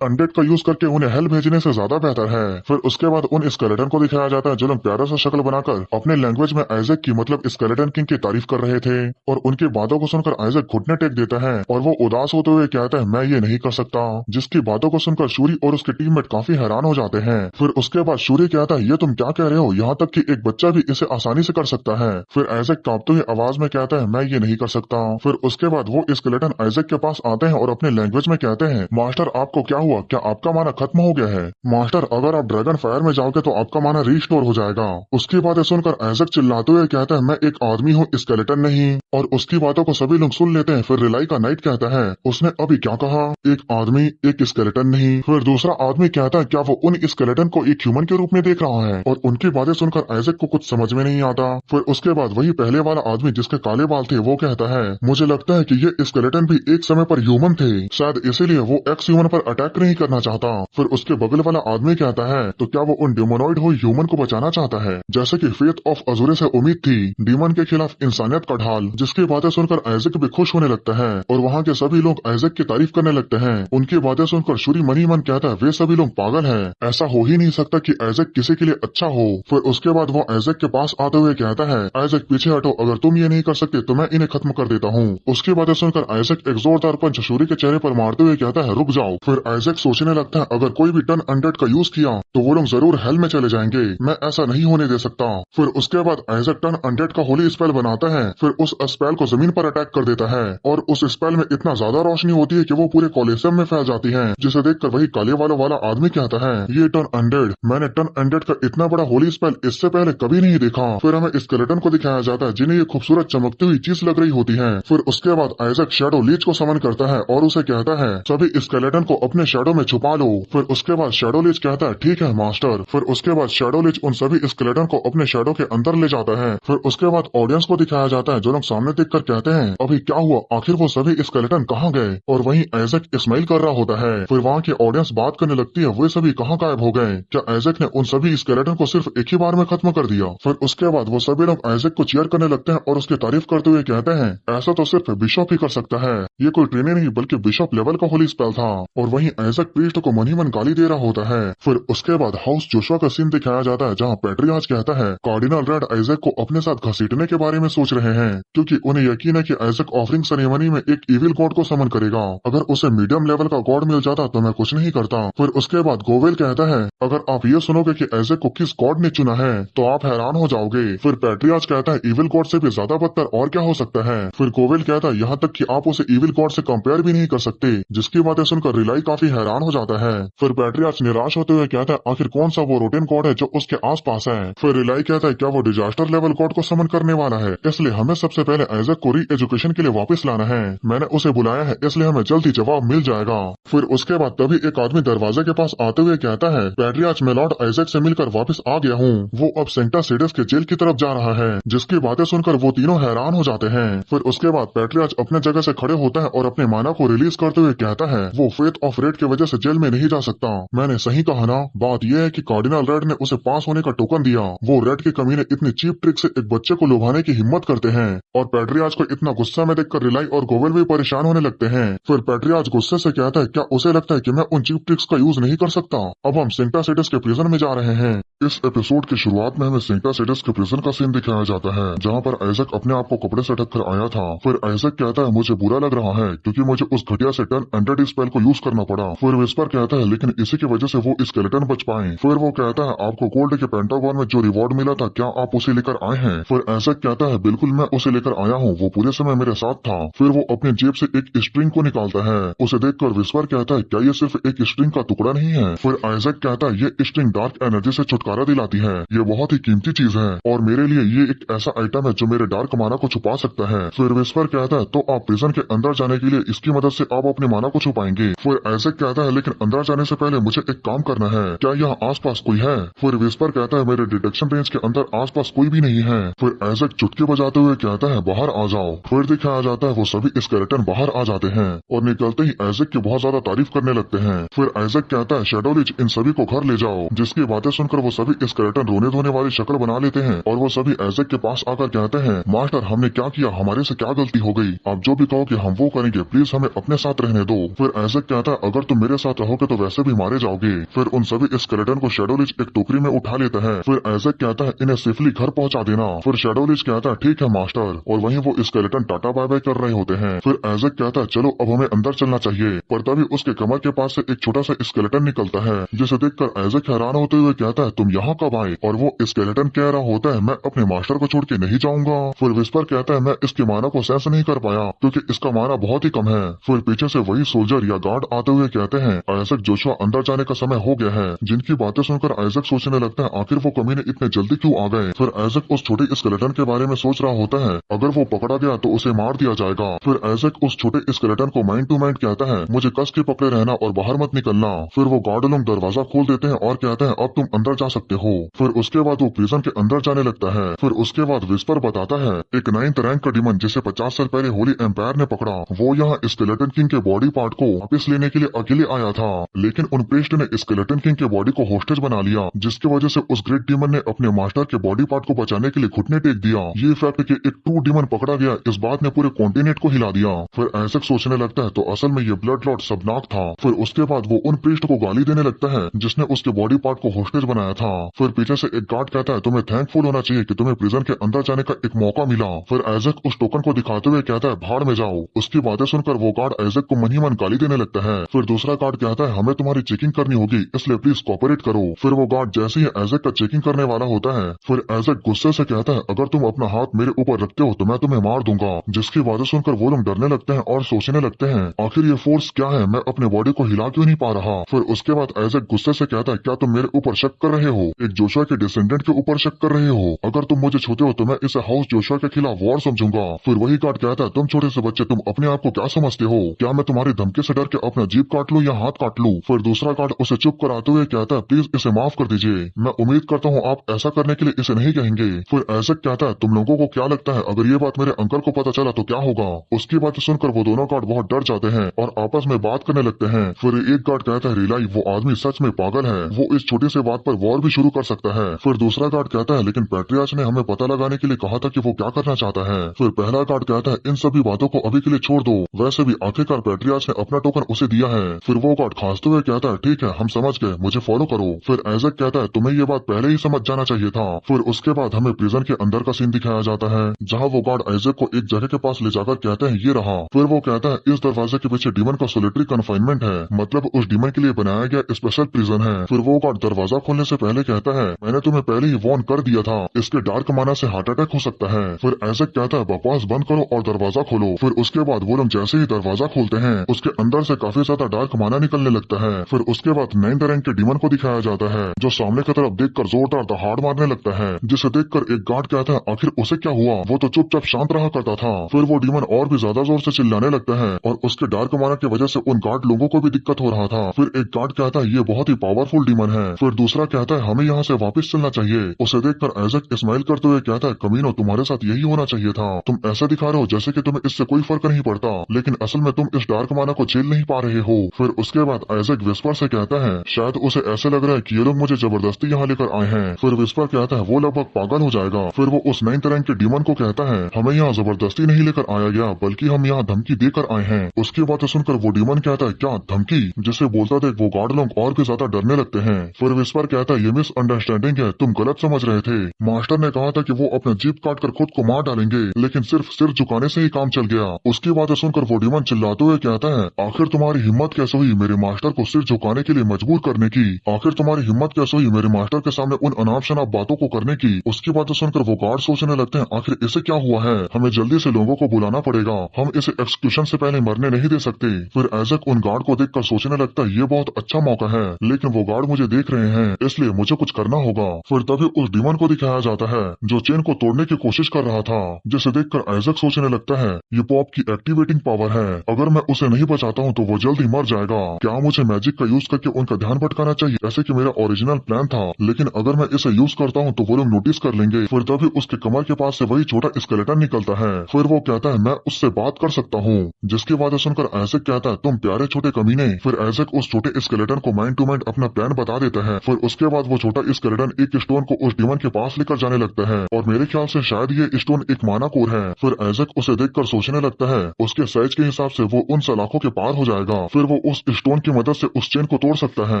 अनडेड का यूज करके उन्हें हेल भेजने से ज्यादा बेहतर है। फिर उसके बाद उन स्केलेटन को दिखाया जाता है जो लोग प्यारा सा शक्ल बनाकर अपने लैंग्वेज में आइजैक की मतलब स्केलेटन किंग की तारीफ कर रहे थे। और उनकी बातों को सुनकर आइजैक घुटने टेक देता है और वो उदास होते हुए कहता है, मैं ये नहीं कर सकता। जिसकी बातों को सुनकर शूरी और उसके टीममेट काफी हैरान हो जाते हैं। फिर उसके बाद शूरी कहता है, ये तुम क्या कह रहे हो, यहाँ तक कि एक बच्चा भी इसे आसानी से कर सकता है। फिर आइजैक कांपते हुए आवाज में कहता है, मैं ये नहीं कर सकता। फिर उसके बाद वो स्केलेटन आइजैक के पास आते हैं और अपने लैंग्वेज में कहते हैं, मास्टर आपको क्या हुआ, क्या आपका माना खत्म हो गया है? मास्टर, अगर आप ड्रैगन फायर में जाओगे तो आपका माना रिस्टोर हो जाएगा। उसकी बातें सुनकर आइजैक चिल्लाते हुए कहता है, मैं एक आदमी हूँ, स्केलेटन नहीं। और उसकी बातों को सभी लोग सुन लेते हैं। फिर रिलाई का नाइट कहता है, उसने अभी क्या कहा, एक आदमी एक स्केलेटन नहीं। फिर दूसरा आदमी कहता है, क्या वो उन स्केलेटन को एक ह्यूमन के रूप में देख रहा है? और उनकी बातें सुनकर आइजैक को कुछ समझ में नहीं आता। फिर उसके बाद वही पहले वाला आदमी जिसके काले बाल थे वो कहता है, मुझे लगता है कि ये स्केलेटन भी एक समय पर ह्यूमन थे, शायद इसीलिए वो एक्स ह्यूमन पर अटैक नहीं करना चाहता। फिर उसके बगल वाला आदमी कहता है, तो क्या वो उन डिमोनॉइड हुई ह्यूमन को बचाना चाहता है, जैसे कि फेथ ऑफ अजूरे से उम्मीद थी, डीमन के खिलाफ इंसानियत का ढाल। जिसकी बातें सुनकर आइजैक भी खुश होने लगता है और वहाँ के सभी लोग आइजैक की तारीफ करने लगते हैं। उनकी बातें सुनकर शूरी मन ही मन कहता है, वे सभी लोग पागल हैं, ऐसा हो ही नहीं सकता कि आइजैक किसी के लिए अच्छा हो। फिर उसके बाद वो आइजैक के पास आते हुए कहता है, आइजैक पीछे हटो, अगर तुम ये नहीं कर सकते तो मैं इन्हें खत्म कर देता हूँ। उसकी बातें सुनकर आइजैक एक जोरदार पंच शूरी के चेहरे पर मारते हुए कहता है, रुक जाओ। फिर आइजैक सोचने लगता है, अगर कोई भी टर्न अनडेड का यूज किया तो वो लोग जरूर हेल में चले जाएंगे, मैं ऐसा नहीं होने दे सकता। फिर उसके बाद आइजैक टर्न अनडेड का होली स्पेल बनाता है। फिर उस स्पेल को जमीन पर अटैक कर देता है और उस स्पेल में इतना ज्यादा रोशनी होती है कि वो पूरे कॉलिसियम में फैल जाती है, जिसे देखकर वही काले वालों वाला आदमी कहता है, ये टर्न अनडेड, मैंने टर्न अनडेड का इतना बड़ा होली स्पेल इससे पहले कभी नहीं देखा। फिर हमें स्केलेटन को दिखाया जाता है जिन्हें ये खूबसूरत चमकती हुई चीज लग रही होती है। फिर उसके बाद आइजैक शैडो लीच को समन करता है और उसे कहता है, सभी स्केलेटन को अपने शैडो में छुपा लो। फिर उसके बाद शैडो लीच कहता है, ठीक है मास्टर। फिर उसके बाद शैडो लीच उन सभी स्केलेटन को अपने शैडो के अंदर ले जाता है। फिर उसके बाद ऑडियंस को दिखाया जाता है जो लोग सामने देखकर कहते हैं, अभी क्या हुआ, आखिर वो सभी स्केलेटन कहाँ गए? और वहीं आइजैक स्माइल कर रहा होता है। फिर वहाँ की ऑडियंस बात करने लगती है, वे सभी कहाँ गायब हो गए? क्या आइजैक ने उन सभी स्केलेटन को सिर्फ एक ही बार में खत्म कर दिया? फिर उसके बाद वो सभी लोग आइजैक को चीयर करने लगते हैं और उसकी तारीफ करते हुए कहते हैं, ऐसा तो सिर्फ बिशप ही कर सकता है, ये कोई ट्रेनर नहीं बल्कि बिशप लेवल का होली स्पेल था। और वहीं आइजैक प्रीस्ट को मन ही मन गाली दे रहा होता है। फिर उसके बाद हाउस जोशुआ का सीन दिखाया जाता है जहाँ पैट्रियार्च कहता है, कार्डिनल रेड आइजैक को अपने साथ घसीटने के बारे में सोच रहे हैं, क्योंकि उन्हें यकीन है कि आइजैक ऑफरिंग सेरेमनी में एक इविल गॉड को समन करेगा। अगर उसे मीडियम लेवल का गॉड मिल जाता तो मैं कुछ नहीं करता। फिर उसके बाद गोवेल कहता है, अगर आप ये सुनोगे कि आइजैक को किस गॉड ने चुना है तो आप हैरान हो जाओगे। फिर पैट्रियार्च कहता है, इविल गॉड से भी ज्यादा बदतर और क्या हो सकता है? फिर गोवेल कहता है, यहाँ तक कि आप उसे इविल गॉड से कंपेयर भी नहीं कर सकते। जिसकी बातें सुनकर रिलाई काफी हैरान हो जाता है। फिर पैट्रियार्च निराश होते हुए कहता है, आखिर कौन सा वो रोटेन गॉड है जो उसके आस पास है? फिर रिलाई कहता है, क्या वो डिजास्टर लेवल गॉड को समन करने वाला है? इसलिए हमें सबसे पहले आइजैक को री एजुकेशन के लिए वापस लाना है। मैंने उसे बुलाया है, इसलिए हमें जल्दी जवाब मिल जाएगा। फिर उसके बाद तभी एक आदमी दरवाजे के पास आते हुए कहता है, पैट्रियार्च मैं लॉर्ड आइजैक से मिलकर वापस आ गया हूँ, वो अब सेंटा सिडस के जेल की तरफ जा रहा है। जिसकी बातें सुनकर वो तीनों हैरान हो जाते हैं। फिर उसके बाद पैट्रियार्च अपने जगह से खड़े होता है और अपने माना को रिलीज करते हुए कहता है, वो फेथ ऑफ रेड की वजह से जेल में नहीं जा सकता। मैंने सही कहा ना? बात यह है कि कार्डिनल रेड ने उसे पास होने का टोकन दिया। वो रेड के कमीने इतनी चीप ट्रिक से एक बच्चे को लुभाने की हिम्मत करते हैं। और पैट्रियार्च को इतना गुस्सा में देखकर रिलाई और गोवेल भी परेशान होने लगते हैं। फिर पैट्रियार्च गुस्से से कहता है, क्या उसे लगता है कि मैं उन चीप ट्रिक्स का यूज नहीं कर सकता? अब हम सेंटा सिडस के प्रिजन में जा रहे हैं। इस एपिसोड की शुरुआत में हमें सेंटा सिडस के प्रिजन का सीन दिखाया जाता है जहाँ पर आइजैक अपने आप को कपड़े से ढक कर आया था। फिर आइजैक कहता है, मुझे बुरा लग रहा है क्योंकि मुझे उस घटिया से टर्न अनडेड स्पेल को यूज करना पड़ा। फिर विस्पर कहता है, लेकिन इसी की वजह से वो स्केलेटन बच पाए। फिर वो कहता है, आपको गोल्ड के पेंटागन में जो रिवॉर्ड मिला था क्या आप उसे लेकर आए हैं? फिर आइजैक कहता है, बिल्कुल मैं उसे लेकर आया हूँ, वो पूरे समय मेरे साथ था। फिर वो अपनी जेब से एक स्ट्रिंग को निकालता है, उसे देखकर विस्पर कहता है क्या ये सिर्फ एक स्ट्रिंग का टुकड़ा नहीं है। फिर आइजैक कहता है ये स्ट्रिंग डार्क एनर्जी से छुटकारा दिलाती है, ये बहुत ही कीमती चीज है और मेरे लिए ये एक ऐसा आइटम है जो मेरे डार्क माना को छुपा सकता है। फिर विस्पर कहता है तो आप प्रिजन के अंदर जाने के लिए इसकी मदद से आप अपने माना को छुपाएंगे। फिर आइजैक कहता है लेकिन अंदर जाने से पहले मुझे एक काम करना है, क्या यहाँ आसपास कोई है। फिर विस्पर कहता है मेरे डिटेक्शन रेंज के अंदर आसपास कोई भी नहीं है। फिर आइजैक चुटकी बजाते हुए कहता है बाहर आ जाओ। फिर दिखाया जाता है वो सभी स्केलेटन बाहर आ जाते हैं और निकलते ही आइजैक की बहुत ज्यादा तारीफ करने लगते हैं। फिर आइजैक कहता है शैडो लीच इन सभी को घर ले जाओ, जिसकी बातें सुनकर वो सभी स्केलेटन रोने धोने वाली शक्ल बना लेते हैं और वो सभी आइजैक के पास आकर कहते हैं मास्टर हमने क्या किया, हमारे से क्या गलती हो गई, आप जो भी कहो कि हम वो करेंगे, प्लीज हमें अपने साथ रहने दो। फिर आइजैक कहता है अगर तुम मेरे साथ रहोगे तो वैसे भी मारे जाओगे। फिर उन सभी स्केलेटन को शैडो लीच एक टोकरी में उठा लेता है। फिर आइजैक कहता है इन्हें सेफली घर पहुंचा देना। फिर शैडो लीच कहता है ठीक है मास्टर, और वहीं वो स्केलेटन टाटा बाय बाय कर रहे होते हैं। फिर आइजैक कहता है चलो अब हमें अंदर चलना चाहिए, पर तभी उसके कमर के पास से एक छोटा सा स्केलेटन निकलता है, जिसे देखकर आइजैक हैरान होते हुए कहता है तुम यहाँ कब आए, और वो स्केलेटन कह रहा होता है मैं अपने मास्टर को छोड़ के नहीं जाऊंगा। फिर विस्पर कहता है मैं इसके माना को सेंस नहीं कर पाया क्योंकि इसका माना बहुत ही कम है। फिर पीछे से वही सोल्जर या गार्ड आते हुए कहते हैं आइजैक जोशुआ अंदर जाने का समय हो गया है, जिनकी बातें सुनकर आइजैक सोचने लगता है आखिर वो कमीने इतने जल्दी क्यों आ गए। फिर आइजैक उस छोटे स्केलेटन के बारे में सोच रहा होता है, अगर वो पकड़ा गया तो उसे मार दिया जाएगा। फिर आइजैक उस छोटे स्केलेटन को माइंड टू माइंड कहता है मुझे कस के पकड़े रहना और बाहर मत निकलना। फिर वो गार्ड लोग दरवाजा खोल देते हैं और कहते हैं अब तुम अंदर जा सकते हो। फिर उसके बाद वो प्रिजन के अंदर जाने लगता है। फिर उसके बाद विस्पर बताता है एक 9th रैंक का डीमन जिसे 50 साल पहले होली एम्पायर ने पकड़ा, वो यहाँ स्केलेटन किंग के बॉडी पार्ट को वापस लेने के लिए अकेले आया था, लेकिन उन प्रीस्ट ने स्केलेटन किंग के बॉडी को होस्टेज बना लिया, जिसकी वजह से उस ग्रेट डीमन ने अपने मास्टर के बॉडी पार्ट को बचाने के लिए घुटने टेक दिया। ये फैक्ट कि एक ट्रू डीमन पकड़ा गया इस बात ने पूरे कॉन्टिनेंट को हिला दिया। फिर आइजैक सोचने लगता है तो असल में ये ब्लड लॉर्ड सबनाक था। फिर उसके बाद वो उन प्रीस्ट को गाली देने लगता है जिसने उसके बॉडी पार्ट को होस्टेज बनाया था। फिर पीछे से एक गार्ड कहता है तुम्हें थैंकफुल होना चाहिए कि तुम्हें प्रिजन के अंदर जाने का एक मौका मिला। फिर आइजैक उस टोकन को दिखाते हुए कहता है भाड़ में जाओ। उसकी बातें सुनकर वो गार्ड आइजैक को मन ही मन गाली देने लगता है। फिर दूसरा गार्ड कहता है हमें तुम्हारी चेकिंग करनी होगी, इसलिए प्लीज कोऑपरेट करो। फिर वो गार्ड जैसे ही आइजैक का चेकिंग करने वाला होता है, फिर आइजैक गुस्से से कहता है अगर तुम अपना हाथ मेरे ऊपर रखते हो तो मैं तुम्हें मार दूंगा। जिसकी बातें सुनकर वो लोग डरने लगते हैं और सोचने लगते हैं आखिर ये फोर्स क्या है, मैं अपने बॉडी को हिला क्यों नहीं पा रहा। फिर उसके बाद आइजैक गुस्से से कहता है क्या तुम मेरे ऊपर शक कर रहे हो, एक जोशुआ के डिसेंडेंट के ऊपर शक कर रहे हो, अगर तुम मुझे छूते हो तो मैं इसे हाउस जोशुआ के खिलाफ वॉर समझूंगा। फिर वही गार्ड कहता है तुम छोटे से बच्चे, तुम अपने आप को क्या समझते हो, क्या मैं तुम्हारी धमकी से डर के अपना जीभ काट लूं या हाथ काट लूं। फिर दूसरा गार्ड उसे चुप कराते हुए कहता है प्लीज इसे माफ कर दीजिए, मैं उम्मीद करता हूँ आप ऐसा करने के लिए इसे नहीं कहेंगे। फिर आइजैक कहता है तुम लोगों को क्या लगता है अगर ये बात मेरे अंकल को पता चला तो क्या होगा। उसकी बात सुनकर वो दोनों गार्ड बहुत डर जाते हैं और आपस में बात करने लगते हैं। फिर एक गार्ड कहता है रिलाई वो आदमी सच में पागल है, वो इस छोटी से बात पर वॉर भी शुरू कर सकता है। फिर दूसरा गार्ड कहता है लेकिन पैट्रियार्च ने हमें पता लगाने के लिए कहा था कि वो क्या करना चाहता है। फिर पहला गार्ड कहता है इन सभी बातों को अभी के लिए छोड़ दो, वैसे भी आखिरकार पैट्रियार्च ने अपना टोकन उसे दिया है। फिर वो गार्ड खांसते हुए कहता है ठीक है हम समझ गए, मुझे फॉलो करो। फिर आइजैक कहता है तुम्हें ये बात पहले ही समझ जाना चाहिए था। फिर उसके बाद हमें प्रिजन के अंदर का सीन दिखाया जाता है जहाँ वो गार्ड आइजैक को एक जगह के पास ले जाकर कहते हैं ये रहा। फिर वो कहता है इस दरवाजे के पीछे डीमन का सोलिटरी कन्फाइनमेंट है, मतलब उस डीमन के लिए बनाया गया स्पेशल प्रिजन है। फिर वो गार्ड दरवाजा खोलने से पहले कहता है मैंने तुम्हें पहले ही वार्न कर दिया था, इसके डार्क माना से हार्ट अटैक हो सकता है। फिर आइजैक कहता है बकवास बंद करो और दरवाजा खोलो। फिर उसके बाद वो लोग जैसे ही दरवाजा खोलते हैं उसके अंदर से काफी ज्यादा डार्क माना निकलने लगता है। फिर उसके बाद 9th रैंक के डीमन को दिखाया जाता है जो सामने की तरफ देखकर जोरदार दहाड़ मारने लगता है, जिसे देखकर एक गार्ड कहता है आखिर उसे क्या हुआ, वो तो चुपचाप शांत रहा करता था। फिर वो डीमन और भी ज्यादा जोर से चिल्लाने लगता है और उसके डार्क माना की वजह से उन गार्ड लोगों को भी दिक्कत हो रहा था। फिर एक गार्ड कहता है ये बहुत ही पावरफुल डीमन है। फिर दूसरा कहता है हमें यहाँ से वापस चलना चाहिए। उसे देखकर आइजैक स्माइल करते हुए कहता है कमीनो तुम्हारे साथ यही होना चाहिए था, तुम ऐसा दिखा रहे हो जैसे कि तुम्हें इससे कोई फर्क नहीं पड़ता, लेकिन असल में तुम इस डार्क माना को झेल नहीं पा रहे हो। फिर उसके बाद आइजैक विस्पर से कहता है शायद उसे ऐसे लग रहा है कि ये लोग मुझे जबरदस्ती यहाँ लेकर आए हैं। फिर विस्पर कहता है वो लगभग पागल हो जाएगा। फिर वो उस 9th रैंक के डीमन को कहता है हमें यहाँ जबरदस्ती नहीं लेकर आया गया, बल्कि हम यहाँ धमकी देकर आए हैं। उसकी बात सुनकर वो डीमन कहता है क्या धमकी, जिसे बोलता देख वो गार्ड लोग और भी ज्यादा डरने लगते हैं। फिर विस्पर कहता है ये मिसअंडरस्टैंडिंग है, तुम गलत समझ रहे थे, मास्टर ने कहा था कि वो अपना जीप काट कर खुद को मार डालेंगे, लेकिन सिर्फ सिर झुकाने से ही काम चल गया। उसकी बातें सुनकर वो डीमन चिल्लाते हुए कहता है आखिर तुम्हारी हिम्मत कैसे हुई मेरे मास्टर को सिर झुकाने के लिए मजबूर करने की, आखिर तुम्हारी हिम्मत कैसे हुई मेरे मास्टर के सामने उन अनाप शनाप बातों को करने की। उसकी बातें सुनकर वो गार्ड सोचने लगते हैं आखिर इसे क्या हुआ है, हमें जल्दी से लोगों को बुलाना पड़ेगा, हम इसे एक्सक्यूशन से पहले मरने नहीं दे सकते। जाएंगे। फिर आइजक उन गार्ड को देखकर सोचने लगता है ये बहुत अच्छा मौका है, लेकिन वो गार्ड मुझे देख रहे हैं, इसलिए मुझे कुछ करना होगा। फिर तभी उस डीमन को दिखाया जाता है जो चेन को तोड़ने की कोशिश कर रहा था, जिसे देखकर आइजक सोचने लगता है ये पॉप की एक्टिवेटिंग पावर है, अगर मैं उसे नहीं बचाता हूँ तो वो जल्द ही मर जाएगा। क्या मुझे मैजिक का यूज करके उनका ध्यान भटकाना चाहिए, जैसे कि मेरा ओरिजिनल प्लान था, लेकिन अगर मैं इसे यूज करता हूँ तो वो लोग नोटिस कर लेंगे। फिर तभी उसके कमर के पास से वही छोटा स्केलेटन निकलता है। फिर वो कहता है मैं उससे बात कर सकता हूँ, जिसकी बातें सुनकर आइजक कहता है तुम प्यारे छोटे कमीने। फिर आइजक उस छोटे स्केलेटन को माइंड टू माइंड अपना प्लान बता देता है। फिर उसके बाद वो छोटा स्केलेटन एक स्टोन को उस डीमन के पास लेकर जाने लगता है, और मेरे ख्याल से शायद ये स्टोन एक माना कोर है। फिर आइजक उसे देखकर सोचने लगता है उसके साइज के हिसाब से वो उन सलाखों के पार हो जाएगा। फिर वो उस स्टोन की मदद से उस चेन को तोड़ सकता है।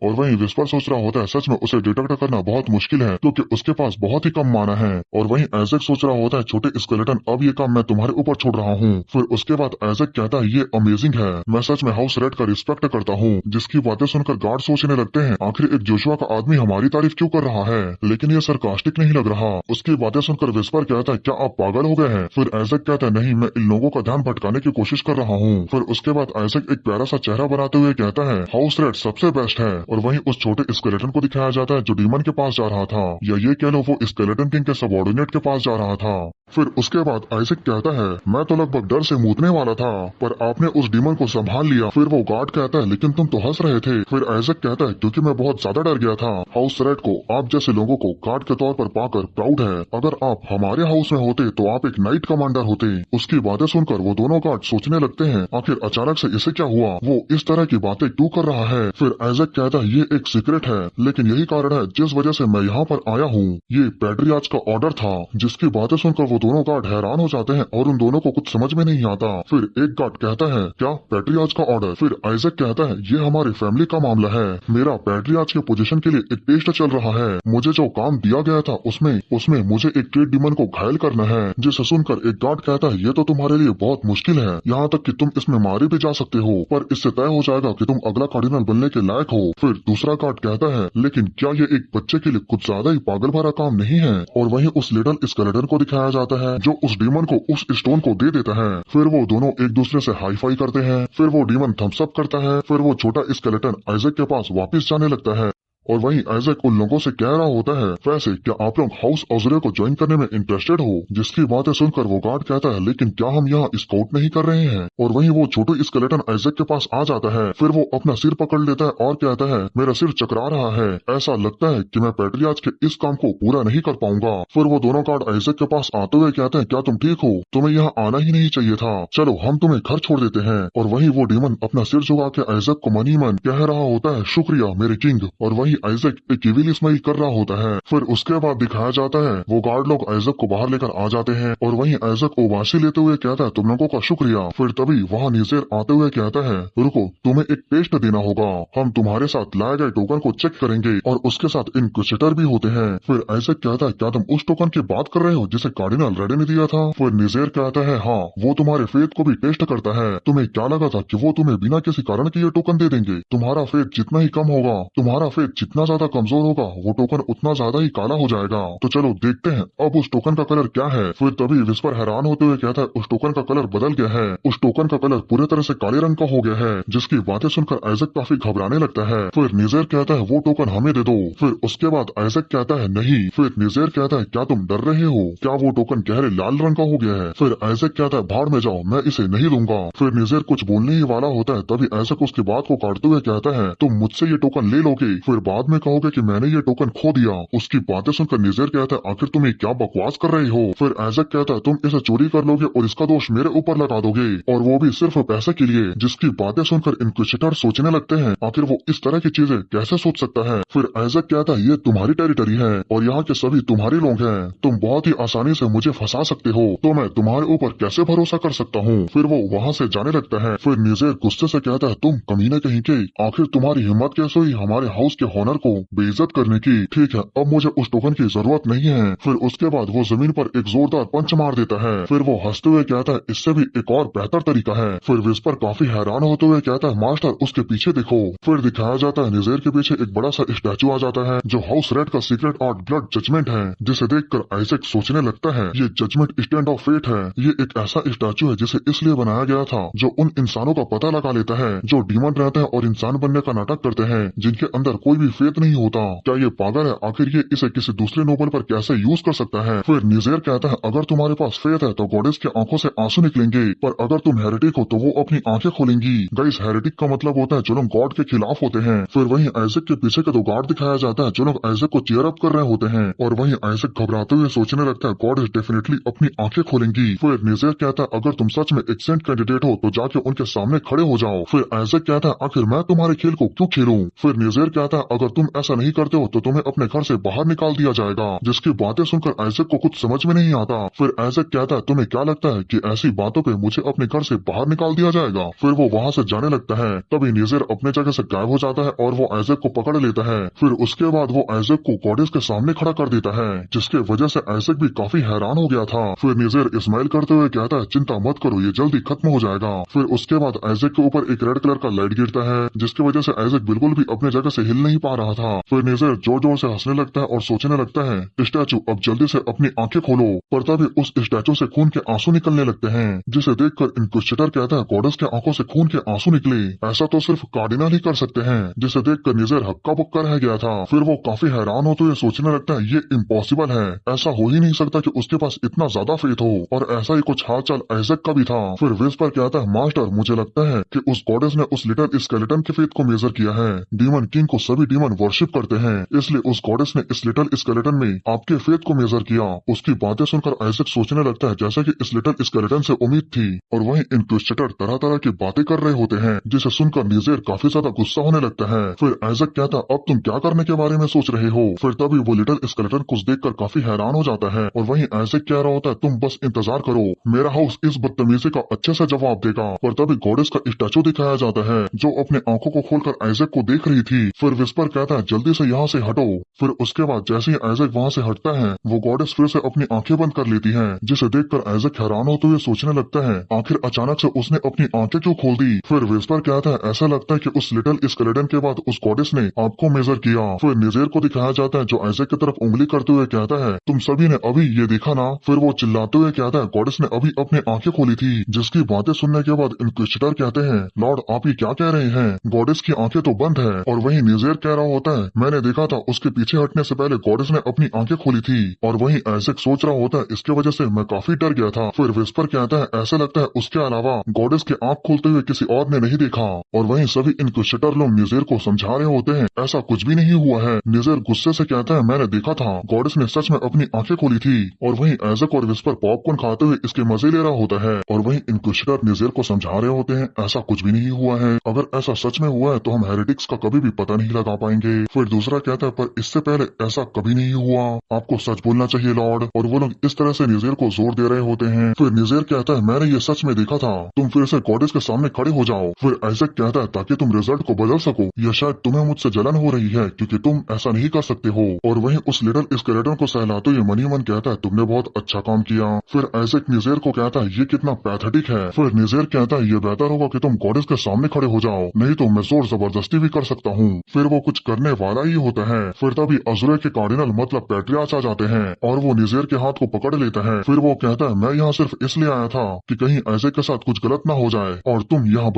और वहीं विस्पर सोच रहा होता है सच में उसे डिटेक्ट करना बहुत मुश्किल है, क्योंकि उसके पास बहुत ही कम माना है। और वहीं आइजक सोच रहा होता है छोटे स्केलेटन अब ये काम मैं तुम्हारे ऊपर छोड़ रहा हूँ। फिर उसके बाद आइजक कहता है ये अमेजिंग है, मैं सच में हाउस रेड का रिस्पेक्ट करता हूँ। जिसकी बातें सुनकर गार्ड सोचने लगते हैं आखिर एक जोशुआ का आदमी हमारी तारीफ क्यों कर रहा है, लेकिन ये सरकास्टिक नहीं लग रहा। उसकी बातें सुनकर विस्पर कहता है क्या आप पागल हो गए हैं। फिर आइजक कहता है नहीं, मैं इन लोगों का ध्यान भटकाने की कोशिश कर रहा हूँ। फिर उसके बाद आइजक एक प्यारा सा चेहरा बनाते हुए कहता है हाउस रेड सबसे बेस्ट है। और वहीं उस छोटे स्केलेटन को दिखाया जाता है जो डीमन के पास जा रहा था, या ये कह लो वो स्केलेटन किंग के सबऑर्डिनेट के पास जा रहा था। फिर उसके बाद आइजक कहता है मैं तो लगभग डर से मूतने वाला था, पर आपने उस डीमन को संभाल लिया। फिर वो गार्ड कहता है लेकिन तुम तो हंस रहे थे। फिर आइजक कहता है क्योंकि मैं बहुत ज्यादा डर गया था। हाउस रेड को आप जैसे लोगों को गार्ड के तौर पर पाकर प्राउड है, अगर आप हमारे हाउस में होते तो आप एक नाइट कमांडर होते। उसकी बातें सुनकर वो दोनों गार्ड सोचने लगते हैं आखिर अचानक से इसे क्या हुआ, वो इस तरह की बातें क्यों कर रहा है। फिर आइजक कहता है ये एक सीक्रेट है, लेकिन यही कारण है जिस वजह से मैं यहाँ पर आया हूँ। ये पैट्रियार्च का ऑर्डर था। जिसकी बातें सुनकर वो दोनों गार्ड हैरान हो जाते हैं और उन दोनों को कुछ समझ में नहीं आता। फिर एक गार्ड कहता है क्या पैट्रियार्च का ऑर्डर। फिर आइजक कहता है ये हमारी फैमिली का मामला है, मेरा पैट्रियार्च के पोजीशन के लिए एक टेस्ट चल रहा है, मुझे जो काम दिया गया था उसमें मुझे एक ट्रेड डीमन को घायल करना है। जिसे सुनकर एक गार्ड कहता है ये तो तुम्हारे लिए बहुत मुश्किल है, यहाँ तक कि तुम इसमें मारे भी जा सकते हो, पर इससे तय हो जाएगा कि तुम अगला कार्डिनल बनने के लायक हो। फिर दूसरा गार्ड कहता है लेकिन क्या ये एक बच्चे के लिए कुछ ज्यादा ही पागल भरा काम नहीं है। और वहीं उस लिटिल स्केलेटन को दिखाया जाता है जो उस डीमन को उस स्टोन को दे देता है। फिर वो दोनों एक दूसरे से हाई फाई करते हैं। फिर वो डीमन थम्स अप करता है। फिर वो छोटा स्केलेटन आइजक के पास वापस जाने लगता है। और वहीं आइजक उन लोगों से कह रहा होता है वैसे क्या आप लोग हाउस ऑजरे को ज्वाइन करने में इंटरेस्टेड हो। जिसकी बातें सुनकर वो गार्ड कहता है लेकिन क्या हम यहाँ स्काउट नहीं कर रहे हैं। और वहीं वो छोटू स्केलेटन आइजक के पास आ जाता है। फिर वो अपना सिर पकड़ लेता है और कहता है मेरा सिर चकरा रहा है, ऐसा लगता है कि मैं पैट्रियार्च के इस काम को पूरा नहीं कर पाऊंगा। फिर वो दोनों गार्ड आइजक के पास आते हुए कहते हैं क्या तुम ठीक हो, तुम्हें यहाँ आना ही नहीं चाहिए था, चलो हम तुम्हें घर छोड़ देते हैं। और वहीं वो डीमन अपना सिर झुका के आइजक को मनी मन कह रहा होता है शुक्रिया मेरे किंग। और वहीं आइजक एक इविल स्माइल कर रहा होता है। फिर उसके बाद दिखाया जाता है वो गार्ड लोग आइजक को बाहर लेकर आ जाते हैं। और वहीं आइजक ओबासी लेते हुए कहता है तुम लोगों का शुक्रिया। फिर तभी वहाँ नीजेर आते हुए कहता है रुको, तुम्हें एक टेस्ट देना होगा, हम तुम्हारे साथ लाए गए टोकन को चेक करेंगे और उसके साथ इनक्विजिटर भी होते हैं। फिर आइजक कहता है क्या तुम उस टोकन की बात कर रहे हो जिसे कार्डिनल रेड ने दिया था। फिर नीजेर कहता है हाँ, वो तुम्हारे फेथ को भी टेस्ट करता है, तुम्हें क्या लगा था कि वो तुम्हें बिना किसी कारण के ये टोकन दे देंगे। तुम्हारा फेथ जितना ही कम होगा, तुम्हारा फेथ जितना ज्यादा कमजोर होगा, वो टोकन उतना ज्यादा ही काला हो जाएगा। तो चलो देखते हैं अब उस टोकन का कलर क्या है। फिर तभी विस्पर हैरान होते हुए कहता है उस टोकन का कलर बदल गया है, उस टोकन का कलर पूरे तरह से काले रंग का हो गया है। जिसकी बातें सुनकर आइजक काफी घबराने लगता है। फिर निजेर कहता है वो टोकन हमें दे दो। फिर उसके बाद आइजक कहता है नहीं। फिर निजेर कहता है क्या तुम डर रहे हो, क्या वो टोकन गहरे लाल रंग का हो गया है। फिर आइजक कहता है भाड़ में जाओ, मैं इसे नहीं दूंगा। फिर निजेर कुछ बोलने ही वाला होता है, तभी आइजक उसकी बात को काटते हुए कहता है तुम मुझसे ये टोकन ले लोगे, फिर बाद में कहोगे कि मैंने ये टोकन खो दिया। उसकी बातें सुनकर निजेर कहता है आखिर तुम ये क्या बकवास कर रहे हो। फिर आइजक कहता है तुम इसे चोरी कर लोगे और इसका दोष मेरे ऊपर लगा दोगे, और वो भी सिर्फ पैसे के लिए। जिसकी बातें सुनकर इनक्विजिटर सोचने लगते हैं आखिर वो इस तरह की चीजें कैसे सोच सकता है। फिर आइजक कहता है ये तुम्हारी टेरिटरी है और यहाँ के सभी तुम्हारे लोग हैं, तुम बहुत ही आसानी से मुझे फंसा सकते हो, तो मैं तुम्हारे ऊपर कैसे भरोसा कर सकता हूँ। फिर वो वहाँ से जाने लगता है। फिर निजेर गुस्से से कहता है तुम कमीने कहीं के, आखिर तुम्हारी हिम्मत कैसे हुई हमारे हाउस के हॉनर को बेइज्जत करने की। ठीक है, अब मुझे उस टोकन की जरूरत नहीं है। फिर उसके बाद वो जमीन पर एक जोरदार पंच मार देता है। फिर वो हंसते हुए कहता है इससे भी एक और बेहतर तरीका है। फिर विस्पर काफी हैरान होते हुए कहता है मास्टर उसके पीछे देखो। फिर दिखाया जाता है निजेर के पीछे एक बड़ा सा स्टैचू आ जाता है जो हाउस रेड का सीक्रेट आर्ट ब्लड जजमेंट है, जिसे देखकर आइजैक सोचने लगता है ये जजमेंट स्टैंड ऑफ फेट है। ये एक ऐसा स्टैचू है जिसे इसलिए बनाया गया था जो उन इंसानों का पता लगा लेता है जो डीमन रहते हैं और इंसान बनने का नाटक करते हैं, जिनके अंदर कोई भी फेथ नहीं होता। क्या ये पागल है? आखिर ये इसे किसी दूसरे नोबल पर कैसे यूज कर सकता है? फिर निजेर कहता है अगर तुम्हारे पास फेथ है तो गॉडेस की आंखों से आंसू निकलेंगे, पर अगर तुम हेरेटिक हो तो वो अपनी आंखें खोलेंगी। गाइस, हेरेटिक का मतलब होता है जो लोग गॉड के खिलाफ होते हैं। फिर वहीं आइजैक के पीछे के दो गार्ड दिखाया जाता है जो लोग आइजैक को चीयर अप कर रहे होते हैं, और वहीं आइजैक घबराते हुए सोचने लगता है गॉड इज डेफिनेटली अपनी आंखें खोलेंगी। फिर निजेर कहता है अगर तुम सच में एक सेंट कैंडिडेट हो तो जाके उनके सामने खड़े हो जाओ। फिर आइजैक कहता है आखिर मैं तुम्हारे खेल को क्यों खेलूं? फिर निजेर कहता है अगर तुम ऐसा नहीं करते हो तो तुम्हें अपने घर से बाहर निकाल दिया जाएगा, जिसकी बातें सुनकर आइजैक को कुछ समझ में नहीं आता। फिर आइजैक कहता है तुम्हें क्या लगता है कि ऐसी बातों पे मुझे अपने घर से बाहर निकाल दिया जाएगा? फिर वो वहाँ से जाने लगता है। तभी निजेर अपने जगह से गायब हो जाता है और वो आइजैक को पकड़ लेता है। फिर उसके बाद वो आइजैक को गॉडेस के सामने खड़ा कर देता है, जिसके वजह से आइजैक भी काफी हैरान हो गया था। फिर निजेर स्माइल करते हुए कहता है चिंता मत करो, ये जल्दी खत्म हो जाएगा। फिर उसके बाद आइजैक के ऊपर एक रेड कलर का लाइट गिरता है, जिसकी वजह से आइजैक बिल्कुल भी अपने जगह से हिल नहीं पा रहा था। फिर निजेर जोर जोर से हंसने लगता है और सोचने लगता है स्टैचू अब जल्दी से अपनी आंखें खोलो। पर तभी उस स्टैचू से खून के आंसू निकलने लगते हैं, जिसे देखकर इनक्विजिटर कहता है गॉडेस के आंखों से खून के आंसू निकले, ऐसा तो सिर्फ कार्डिनल ही कर सकते हैं, जिसे देखकर निजेर हक्का बक्का रह गया था। फिर वो काफी हैरान होते हुए सोचने लगता है ये इम्पॉसिबल है, ऐसा हो ही नहीं सकता कि उसके पास इतना ज्यादा फेथ हो। और ऐसा ही कुछ हाल चाल आइजैक का भी था। फिर विस्पर कहता है मास्टर मुझे लगता है कि उस गॉडेस ने उस लिटिल स्केलेटन के फेथ को मेजर किया है। डीमन किंग को सभी डीमन वर्शिप करते हैं, इसलिए उस गॉडेस ने इस लिटिल स्केलेटन में आपके फेथ को मेजर किया। उसकी बातें सुनकर आइजैक सोचने लगता है जैसा कि इस लिटिल स्केलेटन से उम्मीद थी। और वहीं इनक्विजिटर तरह तरह की बातें कर रहे होते हैं, जिसे सुनकर निजेर काफी ज्यादा गुस्सा होने लगता है। फिर आइजैक कहता है अब तुम क्या करने के बारे में सोच रहे हो? फिर तभी वो लिटिल स्केलेटन कुछ देखकर काफी हैरान हो जाता है, और वहीं आइजैक कह रहा होता है तुम बस इंतजार करो, मेरा हाउस इस बदतमीजी का अच्छे से जवाब देगा। पर तभी गॉडेस का स्टैचू दिखाया जाता है जो अपने आंखों को खोलकर आइजैक को देख रही थी। फिर विस्पर कहता है जल्दी से यहाँ से हटो। फिर उसके बाद जैसे ही आइजैक वहाँ से हटता है वो गॉडेस फिर से अपनी आंखें बंद कर लेती है, जिसे देखकर आइजैक हैरान होते हुए सोचने लगता है आखिर अचानक से उसने अपनी आंखें क्यों खोल दी। फिर विस्पर कहता है ऐसा लगता है कि उस लिटिल स्केलेटन के बाद उस गॉडेस ने आपको मेजर किया। फिर निजेर को दिखाया जाता है जो आइजैक की तरफ उंगली करते हुए कहता है तुम सभी ने अभी ये देखा ना। फिर वो चिल्लाते हुए कहता है गॉडेस ने अभी अपनी आंखें खोली थी, जिसकी बातें सुनने के बाद इनक्विजिटर कहते हैं लॉर्ड आप ये क्या कह रहे हैं, गॉडेस की आंखें तो बंद है। और वहीं निजेर कह रहा होता है मैंने देखा था उसके पीछे हटने से पहले गॉडेस ने अपनी आंखें खोली थी। और वहीं आइजैक सोच रहा होता है इसके वजह से मैं काफी डर गया था। फिर विस्पर कहता है ऐसा लगता है उसके अलावा गॉडेस के आंख खोलते हुए किसी और ने नहीं देखा। और वहीं सभी इनक्विजिटर लोग निजेर को समझा रहे होते हैं ऐसा कुछ भी नहीं हुआ है। निजेर गुस्से से कहता है मैंने देखा था गॉडेस ने सच में अपनी आंखें खोली थी। और वहीं आइजैक और विस्पर पॉपकॉर्न खाते हुए इसके मजे ले रहा होता है। और वहीं इनक्विजिटर निजेर को समझा रहे होते हैं ऐसा कुछ भी नहीं हुआ है, अगर ऐसा सच में हुआ है तो हम हेरेटिक्स का कभी भी पता नहीं लगा पाएंगे। फिर दूसरा कहता है पर इससे पहले ऐसा कभी नहीं हुआ, आपको सच बोलना चाहिए लॉर्ड। और वो लोग इस तरह से निजेर को जोर दे रहे होते हैं। फिर निजेर कहता है मैंने ये सच में देखा था, तुम फिर से गॉडेस के सामने खड़े हो जाओ। फिर आइजैक कहता है ताकि तुम रिजल्ट को बदल सको, या शायद तुम्हें मुझसे जलन हो रही है क्योंकि तुम ऐसा नहीं कर सकते हो। और वहीं उस लिटिल स्केलेटन को सहलाते हुए मनी मन कहता है तुमने बहुत अच्छा काम किया। फिर आइजैक निजेर को कहता है ये कितना पैथेटिक है। फिर निजेर कहता है ये बेहतर होगा कि तुम गॉडेस के सामने खड़े हो जाओ, नहीं तो मैं जोर जबरदस्ती भी कर सकता हूँ। फिर वो कुछ करने वाला ही होता है। फिर तभी अज़ुरे के कार्डिनल मतलब पैट्रियार्च आ जाते हैं और वो निजेर के हाथ को पकड़ लेता है। फिर वो कहता है मैं यहाँ सिर्फ इसलिए आया था कि कहीं आइजैक के साथ कुछ गलत ना हो जाए, और तुम यहाँ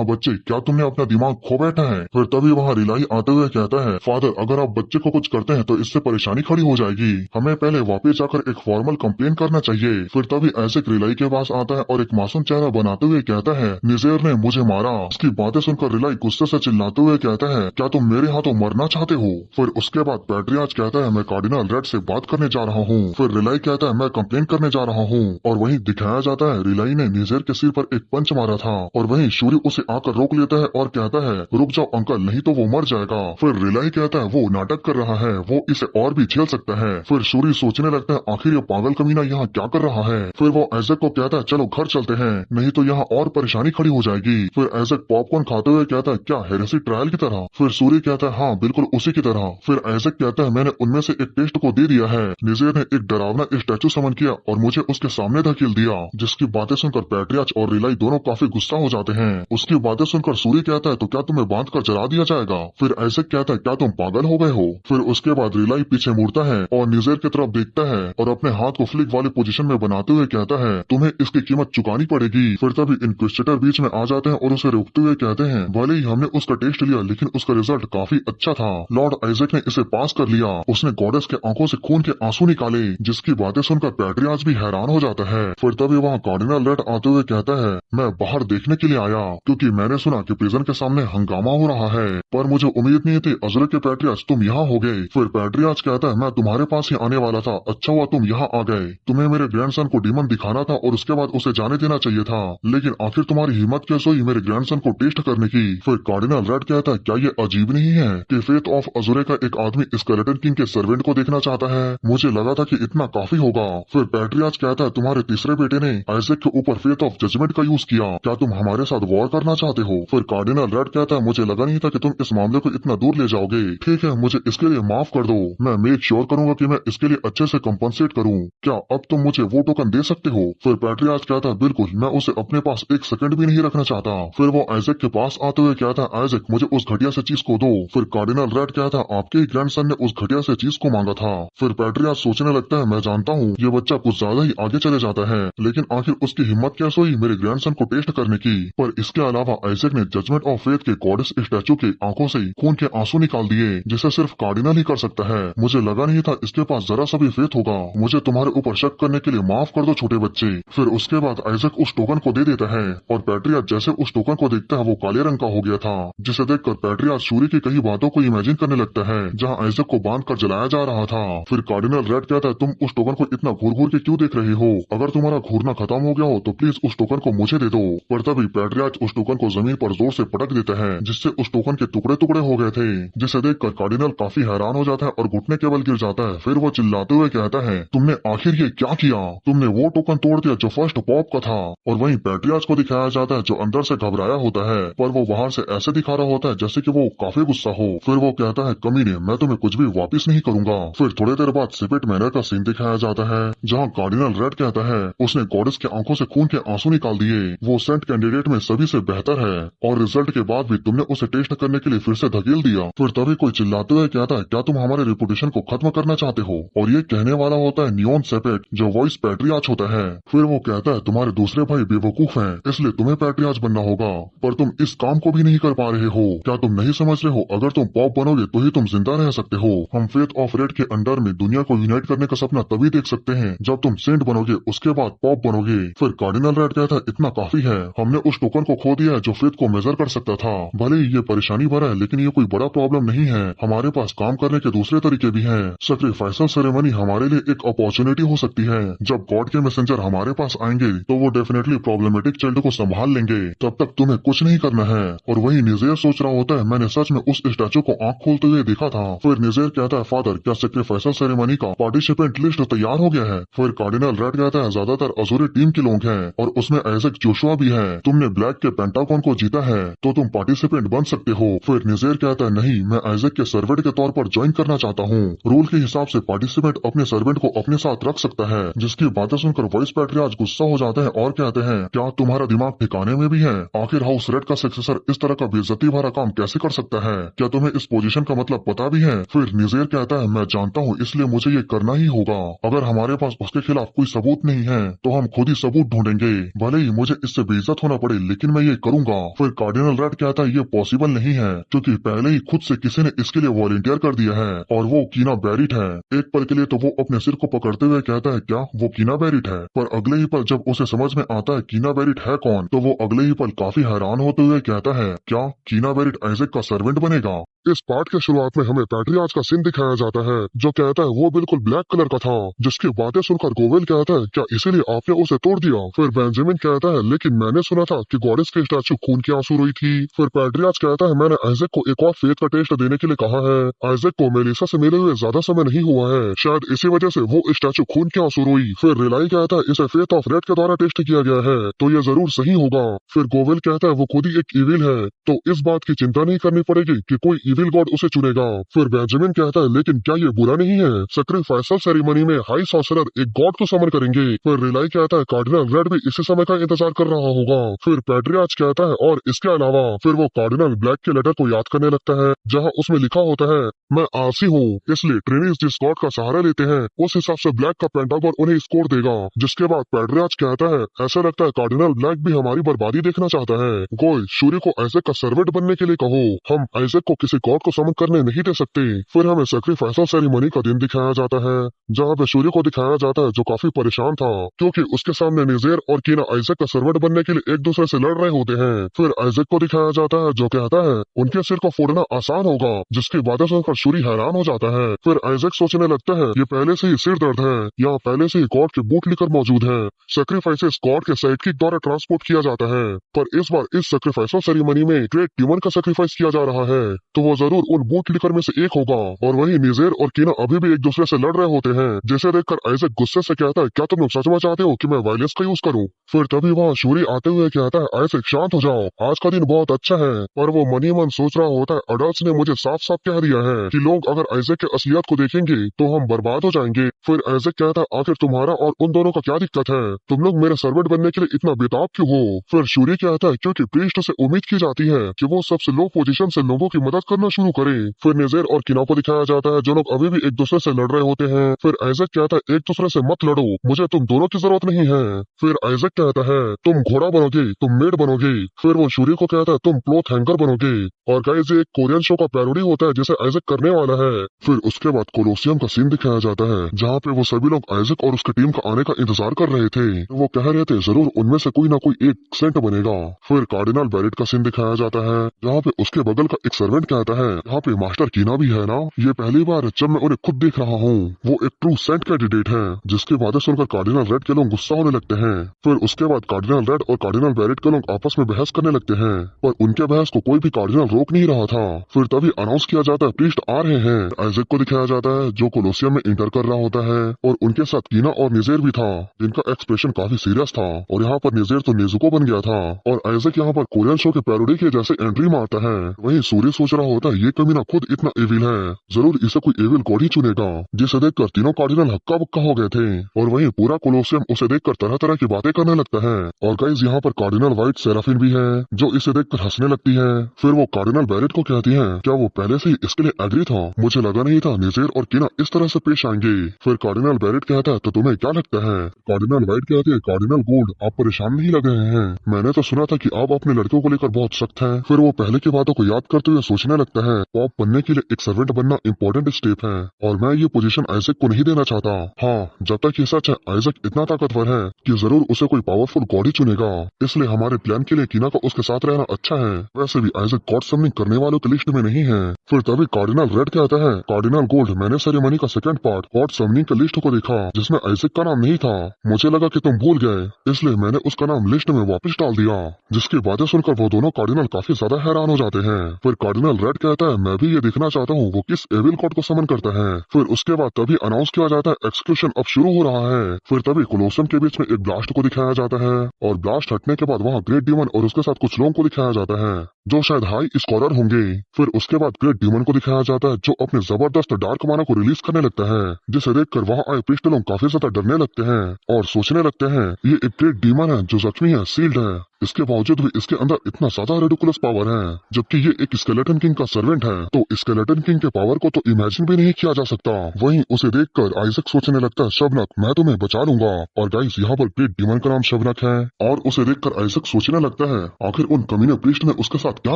बच्चे क्या तुमने अपना दिमाग खो बैठा है। फिर तभी वहाँ रिलाई आते हुए कहता है फादर अगर आप बच्चे को कुछ करते हैं तो इससे परेशानी खड़ी हो जाएगी, हमें पहले वापस जाकर एक फॉर्मल कंप्लेन करना चाहिए। फिर तभी आइजैक रिलाई के पास आता है और एक मासूम चेहरा बनाते हुए कहता है निजेर ने मुझे मारा। उसकी बातें सुनकर रिलाई गुस्से से चिल्लाते हुए कहता है क्या तुम मेरे हाथों मरना चाहते हो। फिर उसके बाद पैट्रियार्च कहता है मैं कार्डिनल रेड से बात करने जा रहा हूँ। फिर रिलाई कहता है मैं कंप्लेन करने जा रहा हूँ। और वहीं दिखाया जाता है रिलाई ने निजेर के सिर पर एक पंच मारा था, और वहीं शूरी उसे आकर रोक लेता है और कहता है रुक जाओ अंकल नहीं तो वो मर जाएगा। फिर रिलाई कहता है वो नाटक कर रहा है, वो इसे और भी झेल सकता है। फिर शूरी सोचने लगता है आखिर ये पागल कमीना यहाँ क्या कर रहा है। फिर वो आइजैक को कहता है चलो घर चलते हैं, नहीं तो यहाँ और परेशानी खड़ी हो जाएगी। फिर आइजैक पॉपकॉर्न खाते हुए कहता है क्या हेरेसी ट्रायल की तरह। फिर फिर सूर्य कहता है हाँ बिल्कुल उसी की तरह। फिर आइजैक कहता है मैंने उनमें से एक टेस्ट को दे दिया है। निजेर ने एक डरावना स्टैचू समन किया और मुझे उसके सामने धकेल दिया, जिसकी बातें सुनकर पैट्रियाच और रिलाई दोनों काफी गुस्सा हो जाते हैं। उसकी बातें सुनकर सूर्य कहता है तो क्या तुम्हें बांध कर जला दिया जाएगा? फिर आइजैक कहता है क्या तुम पागल हो गए हो? फिर उसके बाद रिलाई पीछे मुड़ता है और निजेर की तरफ देखता है और अपने हाथ को फ्लिक वाली पोजीशन में बनाते हुए कहता है तुम्हें इसकी कीमत चुकानी पड़ेगी। फिर तभी इन्क्विजिटर बीच में आ जाते हैं और उसे रोकते हुए कहते हैं भले ही हमने उसका टेस्ट लिया लेकिन उसका रिजल्ट काफी अच्छा था। लॉर्ड आइजैक ने इसे पास कर लिया। उसने गॉडेस के आंखों से खून के आंसू निकाले, जिसकी बातें सुनकर पैट्रियाच भी हैरान हो जाता है। फिर तभी वहाँ कार्डिनल रेड आते हुए कहता है मैं बाहर देखने के लिए आया क्योंकि मैंने सुना कि प्रिजन के सामने हंगामा हो रहा है, पर मुझे उम्मीद नहीं थी अज़ुरे के पैट्रियाच तुम यहाँ हो गए। फिर पैट्रियाच कहता है मैं तुम्हारे पास ही आने वाला था, अच्छा हुआ तुम यहाँ आ गए। तुम्हें मेरे ग्रैंडसन को डीमन दिखाना था और उसके बाद उसे जाने देना चाहिए था, लेकिन आखिर तुम्हारी हिम्मत कैसे हुई मेरे ग्रैंडसन को टेस्ट करने की? फिर कार्डिनल रेड कहता है क्या ये अजीब नहीं है कि फेथ ऑफ अज़ुरे का एक आदमी स्केलेटन किंग के सर्वेंट को देखना चाहता है? मुझे लगा था कि इतना काफी होगा। फिर पैट्रियाच कहता है तुम्हारे तीसरे बेटे ने आइजैक के ऊपर फेथ ऑफ जजमेंट का यूज किया, क्या तुम हमारे साथ वॉर करना चाहते हो? फिर कार्डिनल रेड कहता है मुझे लगा नहीं था कि तुम इस मामले को इतना दूर ले जाओगे। ठीक है मुझे इसके लिए माफ कर दो, मैं मेक श्योर करूंगा कि मैं इसके लिए अच्छे से कंपनसेट करूं। क्या अब तुम मुझे वो टोकन दे सकते हो? फिर पैट्रियाच कहता है बिल्कुल, मैं उसे अपने पास एक सेकंड भी नहीं रखना चाहता। फिर वो आइजैक के पास आते हुए कहता है आइजैक मुझे उस घटिया से चीज को दो। फिर कार्डिनल रेड कहता है आपके ही ग्रैंडसन ने उस घटिया से चीज को मांगा था। फिर पैट्रियाच सोचने लगता है मैं जानता हूँ ये बच्चा कुछ ज्यादा ही आगे चले जाता है, लेकिन आखिर उसकी हिम्मत कैसे हुई मेरे ग्रैंडसन को टेस्ट करने की? पर इसके अलावा आइजैक ने जजमेंट ऑफ फेथ के गॉडेस स्टैचू के आंखों से खून के आंसू निकाल दिए, जिसे सिर्फ कार्डिनल ही कर सकता है। मुझे लगा नहीं था इसके पास जरा सा भी फेथ होगा। मुझे तुम्हारे ऊपर शक करने के लिए माफ कर दो छोटे बच्चे। फिर उसके बाद आइजैक उस टोकन को दे देता है और पैट्रियाच जैसे उस टोकन को देखता है वो काले रंग का हो गया था, जिसे देखकर पैट्रियाच सूर्य की कई बातों को इमेजिन करने लगता है जहाँ आइजैक को बांध कर जलाया जा रहा था। फिर कार्डिनल रेड कहता है तुम उस टोकन को इतना घूर घूर के क्यों देख रहे हो? अगर तुम्हारा घूरना खत्म हो गया हो तो प्लीज उस टोकन को मुझे दे दो। पर तभी पैट्रियाच उस टोकन को जमीन पर जोर से पटक देता है, जिससे उस टोकन के टुकड़े टुकड़े हो गए थे, जिसे देखकर कार्डिनल काफी हैरान हो जाता है और घुटने के बल गिर जाता है। फिर वो चिल्लाते हुए कहता है तुमने आखिर ये क्या किया? तुमने वो टोकन तोड़ दिया जो फर्स्ट पॉप का था। और वहीं पैट्रियाच को दिखाया जाता है जो अंदर से घबराया होता है, पर वो बाहर से ऐसे दिखा रहा होता है जैसे कि वो काफी गुस्सा हो। फिर वो कहता है कमीने मैं तुम्हें कुछ भी वापिस नहीं करूंगा। फिर थोड़ी देर बाद सिपेट मैनर का सीन दिखाया जाता है जहाँ कार्डिनल रेड कहता है उसने गॉडेस के आंखों से खून के आंसू निकाल दिए, वो सेंट कैंडिडेट में सभी से बेहतर है और रिजल्ट के बाद भी तुमने उसे टेस्ट करने के लिए फिर से धकेल दिया। फिर तभी कोई चिल्लाते हुए कहता है क्या तुम हमारे रेपुटेशन को खत्म करना चाहते हो? और ये कहने वाला होता है नियोन सेपेट, जो वॉइस पैट्रियाच होता है। फिर वो कहता है तुम्हारे दूसरे भाई बेवकूफ हैं, इसलिए तुम्हें पैट्रियाच बनना होगा, पर तुम इस काम को भी नहीं कर पा रहे हो। क्या तुम नहीं समझ रहे हो अगर तुम पॉप बनोगे तो ही तुम जिंदा रह सकते हो। हम फेथ ऑफ रेड के अंडर में दुनिया को यूनाइट करने का सपना तभी देख सकते हैं जब तुम सेंट बनोगे, उसके बाद पॉप बनोगे। फिर कार्डिनल रेड कहता है इतना काफी है, हमने उस टोकन को खो दिया है जो फेथ को मेजर कर सकता था। भले ही ये परेशानी भरा है लेकिन ये कोई बड़ा प्रॉब्लम नहीं है, हमारे पास काम करने के दूसरे तरीके भी हैं। सैक्रिफाइसल सेरेमनी हमारे लिए एक अपॉर्चुनिटी हो सकती है। जब गॉड के मैसेंजर हमारे पास आएंगे तो वो डेफिनेटली प्रॉब्लमेटिक चाइल्ड को संभाल लेंगे, तब तक तुम्हें कुछ नहीं करना है। और वही निजेर सोच रहा होता है मैंने सच में उस स्टैचू को आंख खोलते हुए देखा था। फिर निजेर कहता है फादर क्या सैक्रिफाइसल सेरेमनी का पार्टिसिपेंट लिस्ट तैयार हो गया है? फिर कार्डिनल रेड कहता है ज्यादातर अज़ुरे टीम के लोग हैं और उसमें आइजैक जोशुआ भी है, तुमने ब्लैक के पेंटागन को जीता है तो तुम पार्टिसिपेंट बन सकते हो। फिर निजेर कहता है नहीं, मैं आइजैक के सर्वेंट के तौर पर ज्वाइन करना चाहता हूँ। रूल के हिसाब से पार्टिसिपेंट अपने सर्वेंट को अपने साथ रख सकता है, जिसकी बातें सुनकर वॉइस पैट्रियाच गुस्सा हो जाते हैं और कहते हैं क्या तुम्हारा दिमाग ठिकाने में भी है? आखिर हाउस रेड का सक्सेसर इस तरह का बेइज्जती भरा काम कैसे कर सकता है? क्या तुम्हें इस पोजीशन का मतलब पता भी है? फिर निजेर कहता है मैं जानता हूँ, इसलिए मुझे ये करना ही होगा। अगर हमारे पास उसके खिलाफ कोई सबूत नहीं है तो हम खुद ही सबूत ढूंढेंगे, भले ही मुझे इससे बेइज्जत होना पड़े, लेकिन मैं ये करूंगा। फिर कार्डिनल रेड कहता है ये पॉसिबल नहीं है क्योंकि पहले ही खुद से किसी ने इसके लिए वॉलंटियर कर दिया है और वो कीना बैरिट है। एक पल के लिए तो वो अपने सिर को पकड़ते हुए कहता है क्या वो कीना बैरिट है? पर अगले ही पल जब उसे समझ में आता है कीना बैरिट है कौन, तो वो अगले ही पल काफी हैरान होते हुए कहता है क्या कीना बैरिट आइजैक का सर्वेंट बनेगा? इस पार्ट के शुरुआत में हमें पैट्रियाच का सीन दिखाया जाता है जो कहता है वो बिल्कुल ब्लैक कलर का था, जिसकी बातें सुनकर गोवेल कहता है क्या इसीलिए आपने उसे तोड़ दिया? फिर बेंजामिन कहता है लेकिन मैंने सुना था कि गॉडेस के स्टैचू खून की आंसू रोई थी। फिर पैट्रियाच कहता है मैंने आइजैक को एक और फेथ का टेस्ट देने के लिए कहा है, आइजैक को मेलिसा से मिले हुए ज्यादा समय नहीं हुआ है, शायद इसी वजह से वो स्टैचू खून की आंसू रोई। फिर रिलाई कहता है इसे फेथ ऑफ रेड के द्वारा टेस्ट किया गया है तो ये जरूर सही होगा। फिर गोवेल कहता है वो खुद ही एक इविल है तो इस बात की चिंता नहीं करनी पड़ेगी कि कोई इविल गॉड उसे चुनेगा। फिर बेंजामिन कहता है लेकिन क्या ये बुरा नहीं है, सैक्रिफाइसल सेरेमनी में हाई सॉर्सरर एक गॉड को समन करेंगे। फिर रिलाई कहता है कार्डिनल रेड भी इसी समय का इंतजार कर रहा होगा। फिर पैट्रियार्च कहता है और इसके अलावा। फिर वो कार्डिनल ब्लैक के लेटर को याद करने लगता है जहाँ उसमें लिखा होता है मैं आलसी हूँ, इसलिए ट्रेनीज जिस गॉड का सहारा लेते हैं उस हिसाब से ब्लैक का पेंटागन उन्हें स्कोर देगा। जिसके बाद पैट्रियार्च कहता है ऐसा लगता है कार्डिनल ब्लैक भी हमारी बर्बादी देखना चाहता है। गोय शूरी को आइजैक का सर्वेंट बनने के लिए कहो, हम आइजैक को किसी गॉड को समन करने नहीं दे सकते। फिर हमें सैक्रिफाइसल सेरेमनी का दिन दिखाया जाता है जहाँ पे शूरी को दिखाया जाता है जो काफी परेशान था क्योंकि उसके सामने निजेर और कीना आइजैक का सर्वेंट बनने के लिए एक दूसरे से लड़ रहे होते हैं। फिर आइजैक को दिखाया जाता है जो कहता है उनके सिर को फोड़ना आसान होगा, जिसकी बातें सुनकर शूरी हैरान हो जाता है। फिर आइजैक सोचने लगता है ये पहले से ही सिर दर्द है, यहाँ पहले से ही गॉड के बूट लिकर मौजूद है। सैक्रिफाइसेस गॉड के साइडकिक द्वारा ट्रांसपोर्ट किया जाता है, पर इस बार इस सैक्रिफाइसल सेरेमनी में ग्रेट ड्यूमन का सैक्रिफाइस किया जा रहा है तो वो जरूर उन बूट लिकर में से एक होगा। और वही निजेर और कीना अभी भी एक दूसरे से लड़ रहे होते हैं, जिसे देखकर आइजैक गुस्से से कहता है क्या तुम लोग सच में चाहते हो कि मैं वायलेंस का यूज करूं। फिर तभी वहाँ शूरी आते हुए कहता है आइजैक शांत हो जाओ, आज का दिन बहुत अच्छा है। पर वो मनी मन सोच रहा होता है अडल्ट्स ने मुझे साफ साफ कह दिया है कि लोग अगर आइजैक के असलियत को देखेंगे तो हम बर्बाद हो जाएंगे। फिर आइजैक कहता है आखिर तुम्हारा और उन दोनों का क्या दिक्कत है, तुम लोग मेरे सर्वेंट बनने के लिए इतना बेताब क्यों हो। फिर शूरी कहता है क्योंकि प्रीस्ट से उम्मीद की जाती है कि वो सबसे लो पोजीशन से लोगों की मदद करना शुरू करे। फिर निजेर और किना को दिखाया जाता है जो लोग अभी भी एक दूसरे से लड़ रहे होते हैं। फिर आइजैक कहता है एक दूसरे से मत लड़ो, मुझे तुम दोनों की जरूरत नहीं है। फिर आइजैक कहता है तुम घोड़ा बनोगे, तुम मेड बनोगे। फिर वो शूरी को कहता है तुम क्लॉथ हैंगर बनोगे। और गाइस ये एक कोरियन शो का पैरोडी होता है जिसे आइजैक करने वाला है। फिर उसके बाद कोलोसियम का सीन दिखाया जाता है जहाँ पे वो सभी लोग आइजैक और उसकी टीम का आने का इंतजार कर रहे थे। वो कह रहे थे जरूर उनमें से कोई ना कोई एक सेंट बनेगा। फिर कार्डिनल बैरेट का सीन दिखाया जाता है जहाँ पे उसके बगल का एक सर्वेंट कहता है यहाँ पे मास्टर कीना भी है ना, ये पहली बार जब मैं उन्हें खुद देख रहा हूँ, वो एक ट्रू सेंट कैंडिडेट है। जिसकी बातें सुनकर कार्डिनल रेड के लोग गुस्सा होने लगते हैं। फिर उसके बाद कार्डिनल रेड और कार्डिनल बैरेट के लोग आपस में बहस करने लगते हैं, पर उनके बहस को कोई भी कार्डिनल रोक नहीं रहा था। फिर तभी अनाउंस किया जाता है प्रीस्ट आ रहे हैं। आइजैक को दिखाया जाता है जो कोलोसियम में इंटर कर रहा होता है और उनके साथ कीना और निजेर भी था जिनका एक्सप्रेशन काफी सीरियस था। और यहाँ पर निजेर तो नेजुको बन गया था और आइजैक यहाँ पर कोरियन शो के पैरोडी के जैसे एंट्री मारता है। वहीं सूर्य सोच रहा होता है ये कमीना खुद इतना एविल है, जरूर इसे कोई एविल गॉड ही चुनेगा। जिसे देखकर तीनों कार्डिनल हक्का बक्का हो गए थे और वहीं पूरा कोलोसियम उसे देखकर तरह तरह की बातें करने लगता है। और गाइस यहाँ पर कार्डिनल व्हाइट सेराफिन भी है जो इसे देखकर हंसने लगती है। फिर वो कार्डिनल बैरेट को कहती है क्या वो पहले से ही इसके लिए एग्री था, मुझे लगा नहीं था निजेर और कीना इस तरह से पेश आएंगे। फिर कार्डिनल बैरेट कहता है तो तुम्हें क्या लगता है। कार्डिनल व्हाइट कहते हैं कार्डिनल गोल्ड आप परेशान नहीं लग रहे हैं, मैंने तो सुना था कि आप अपने लड़कों को लेकर बहुत सख्त हैं। फिर वो पहले की बातों को याद करते हुए सोचने लगता है पॉप बनने के लिए एक सर्वेंट बनना इम्पोर्टेंट स्टेप है और मैं ये पोजीशन आइजैक को नहीं देना चाहता। हाँ जब तक ये सच है आइजैक इतना ताकतवर है कि जरूर उसे कोई पावरफुल गॉड ही चुनेगा, इसलिए हमारे प्लान के लिए कीना का उसके साथ रहना अच्छा है। वैसे भी आइजैक गॉड समनिंग करने वालों की लिस्ट में नहीं है। फिर तभी कार्डिनल रेड कहता है कार्डिनल गोल्ड मैंने सेरेमनी का सेकंड पार्ट गॉड समनिंग की लिस्ट को देखा जिसमें आइजैक का नाम नहीं था, मुझे लगा कि तुम भूल गए इसलिए मैंने उसका नाम लिस्ट में वापस डाल दिया। जिसकी बातें सुनकर वो दोनों कार्डिनल काफी ज्यादा हैरान हो जाते हैं। फिर कार्डिनल रेड कहता है मैं भी ये देखना चाहता हूँ वो किस एविल गॉड को समन करता है। फिर उसके बाद तभी अनाउंस किया जाता है एक्सक्यूशन अब शुरू हो रहा है। फिर तभी कोलोसियम के बीच में एक ब्लास्ट को दिखाया जाता है और ब्लास्ट हटने के बाद वहाँ ग्रेट डीमन और उसके साथ कुछ लोगों को दिखाया जाता है जो शायद हाई स्कॉलर होंगे। फिर उसके बाद ग्रेट डीमन को दिखाया जाता है जो अपने जबरदस्त डार्क माना को रिलीज करने लगता है, जिसे देखकर वहाँ आए प्रीस्ट लोग काफी ज्यादा डरने लगते हैं और सोचने लगते हैं ये एक ग्रेट डीमन है जो जख्मी है, सील्ड है, इसके बावजूद भी इसके अंदर इतना ज्यादा रेडिकुलस पावर है, जबकि ये एक स्केलेटन किंग का सर्वेंट है तो स्केलेटन किंग के पावर को तो इमेजिन भी नहीं किया जा सकता। वहीं उसे देखकर आइजैक सोचने लगता है शबनक मैं तुम्हें बचा लूंगा। और गाइस यहाँ पर ग्रेट डीमन का नाम शबनक है और उसे देखकर आइजैक सोचने लगता है आखिर उन कमीने प्रीस्ट ने उसके साथ क्या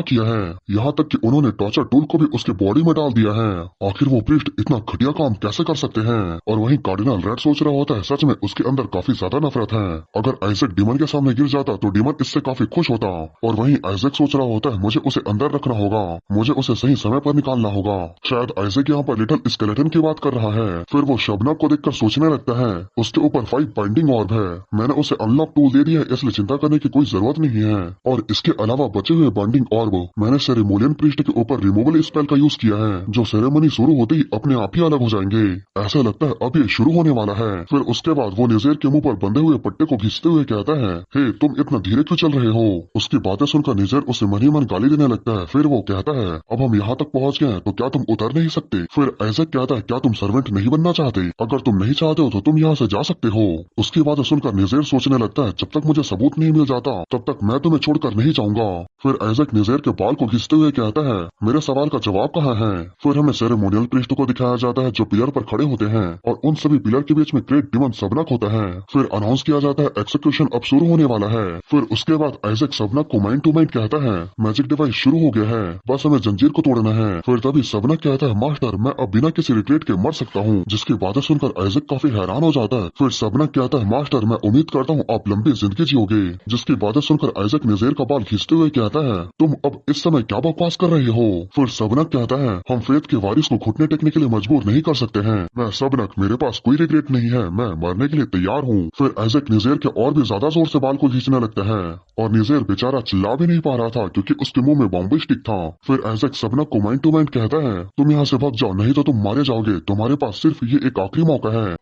किया है, यहाँ तक कि उन्होंने टॉर्चर टूल को भी उसके बॉडी में डाल दिया है। आखिर वो प्रीस्ट इतना घटिया काम कैसे कर सकते हैं। और वहीं कार्डिनल रेड सोच रहा होता है सच में उसके अंदर काफी ज्यादा नफरत है, अगर आइजैक डीमन के सामने गिर जाता तो डीमन इससे काफी खुश होता। और वहीं आइजैक सोच रहा होता है मुझे उसे अंदर रखना होगा, मुझे उसे सही समय पर निकालना होगा। शायद आइजैक यहाँ पर लिटिल स्केलेटन की बात कर रहा है। फिर वो शबनक को देखकर सोचने लगता है उसके ऊपर 5 बाइंडिंग ऑर्ब है, मैंने उसे अनलॉक टूल दे दिया है इसलिए चिंता करने की कोई जरूरत नहीं है। और इसके अलावा बचे हुए बाइंडिंग ऑर्ब। मैंने सेरेमोनियल प्रीस्ट के ऊपर रिमूवल स्पेल का यूज किया है, जो सेरेमनी शुरू होते ही अपने आप ही अलग हो जाएंगे। ऐसा लगता है अब ये शुरू होने वाला है। फिर उसके बाद वो निजेर के मुंह पर बंधे हुए पट्टे को खींचते हुए कहता है, हे तुम इतना धीरे क्यों चल रहे हो। उसकी बातें सुनकर निजेर उसे मन ही मन गाली देने लगता है। फिर वो कहता है, अब हम यहाँ तक पहुँच गए हैं तो क्या तुम उतर नहीं सकते। फिर आइजैक कहता है, क्या तुम सर्वेंट नहीं बनना चाहते? अगर तुम नहीं चाहते हो तो तुम यहाँ से जा सकते हो। उसकी बातें सुनकर निजेर सोचने लगता है, जब तक मुझे सबूत नहीं मिल जाता तब तक मैं तुम्हें छोड़कर नहीं जाऊंगा। फिर आइजैक निजेर के बाल को खींचते हुए कहता है, मेरे सवाल का जवाब कहाँ है। फिर हमें सेरेमोनियल प्रीस्ट को दिखाया जाता है जो पिलर पर खड़े होते हैं और उन सभी पिलर के बीच में ग्रेट डिमन सबनक होता है। फिर अनाउंस किया जाता है एक्सिक्यूशन अब शुरू होने वाला है। फिर उसके बाद आइजैक सबनक को माइंड टू माइंड कहता है, मैजिक डिवाइस शुरू हो गया है, बस हमें जंजीर को तोड़ना है। फिर तभी सबनक कहता है, मास्टर मैं अब बिना किसी रिग्रेट के मर सकता हूँ। जिसकी बातें सुनकर आइजैक काफी हैरान हो जाता है। फिर सबनक कहता है, मास्टर मैं उम्मीद करता हूँ आप लंबी जिंदगी जियोगे। जिसकी बातें सुनकर आइजैक निजेर का बाल खींचते हुए कहता है, तुम अब इस समय क्या बकवास कर रहे हो। फिर सबनक कहता है, हम फेथ के वारिस को घुटने टेकने के लिए मजबूर नहीं कर सकते हैं। मैं सबनक, मेरे पास कोई रिग्रेट नहीं है, मैं मरने के लिए तैयार हूँ। फिर आइजैक निजेर के और भी ज्यादा जोर से बाल को खींचने लगता है और निजेर बेचारा चिल्ला भी नहीं पा रहा था क्योंकि उसके मुंह में बॉम्बे स्टिक था। फिर आइजैक सबनक को माइंड टू माइंड कहता है, तुम यहाँ से भाग जाओ नहीं तो तुम मारे जाओगे, तुम्हारे पास सिर्फ ये एक आखिरी मौका है।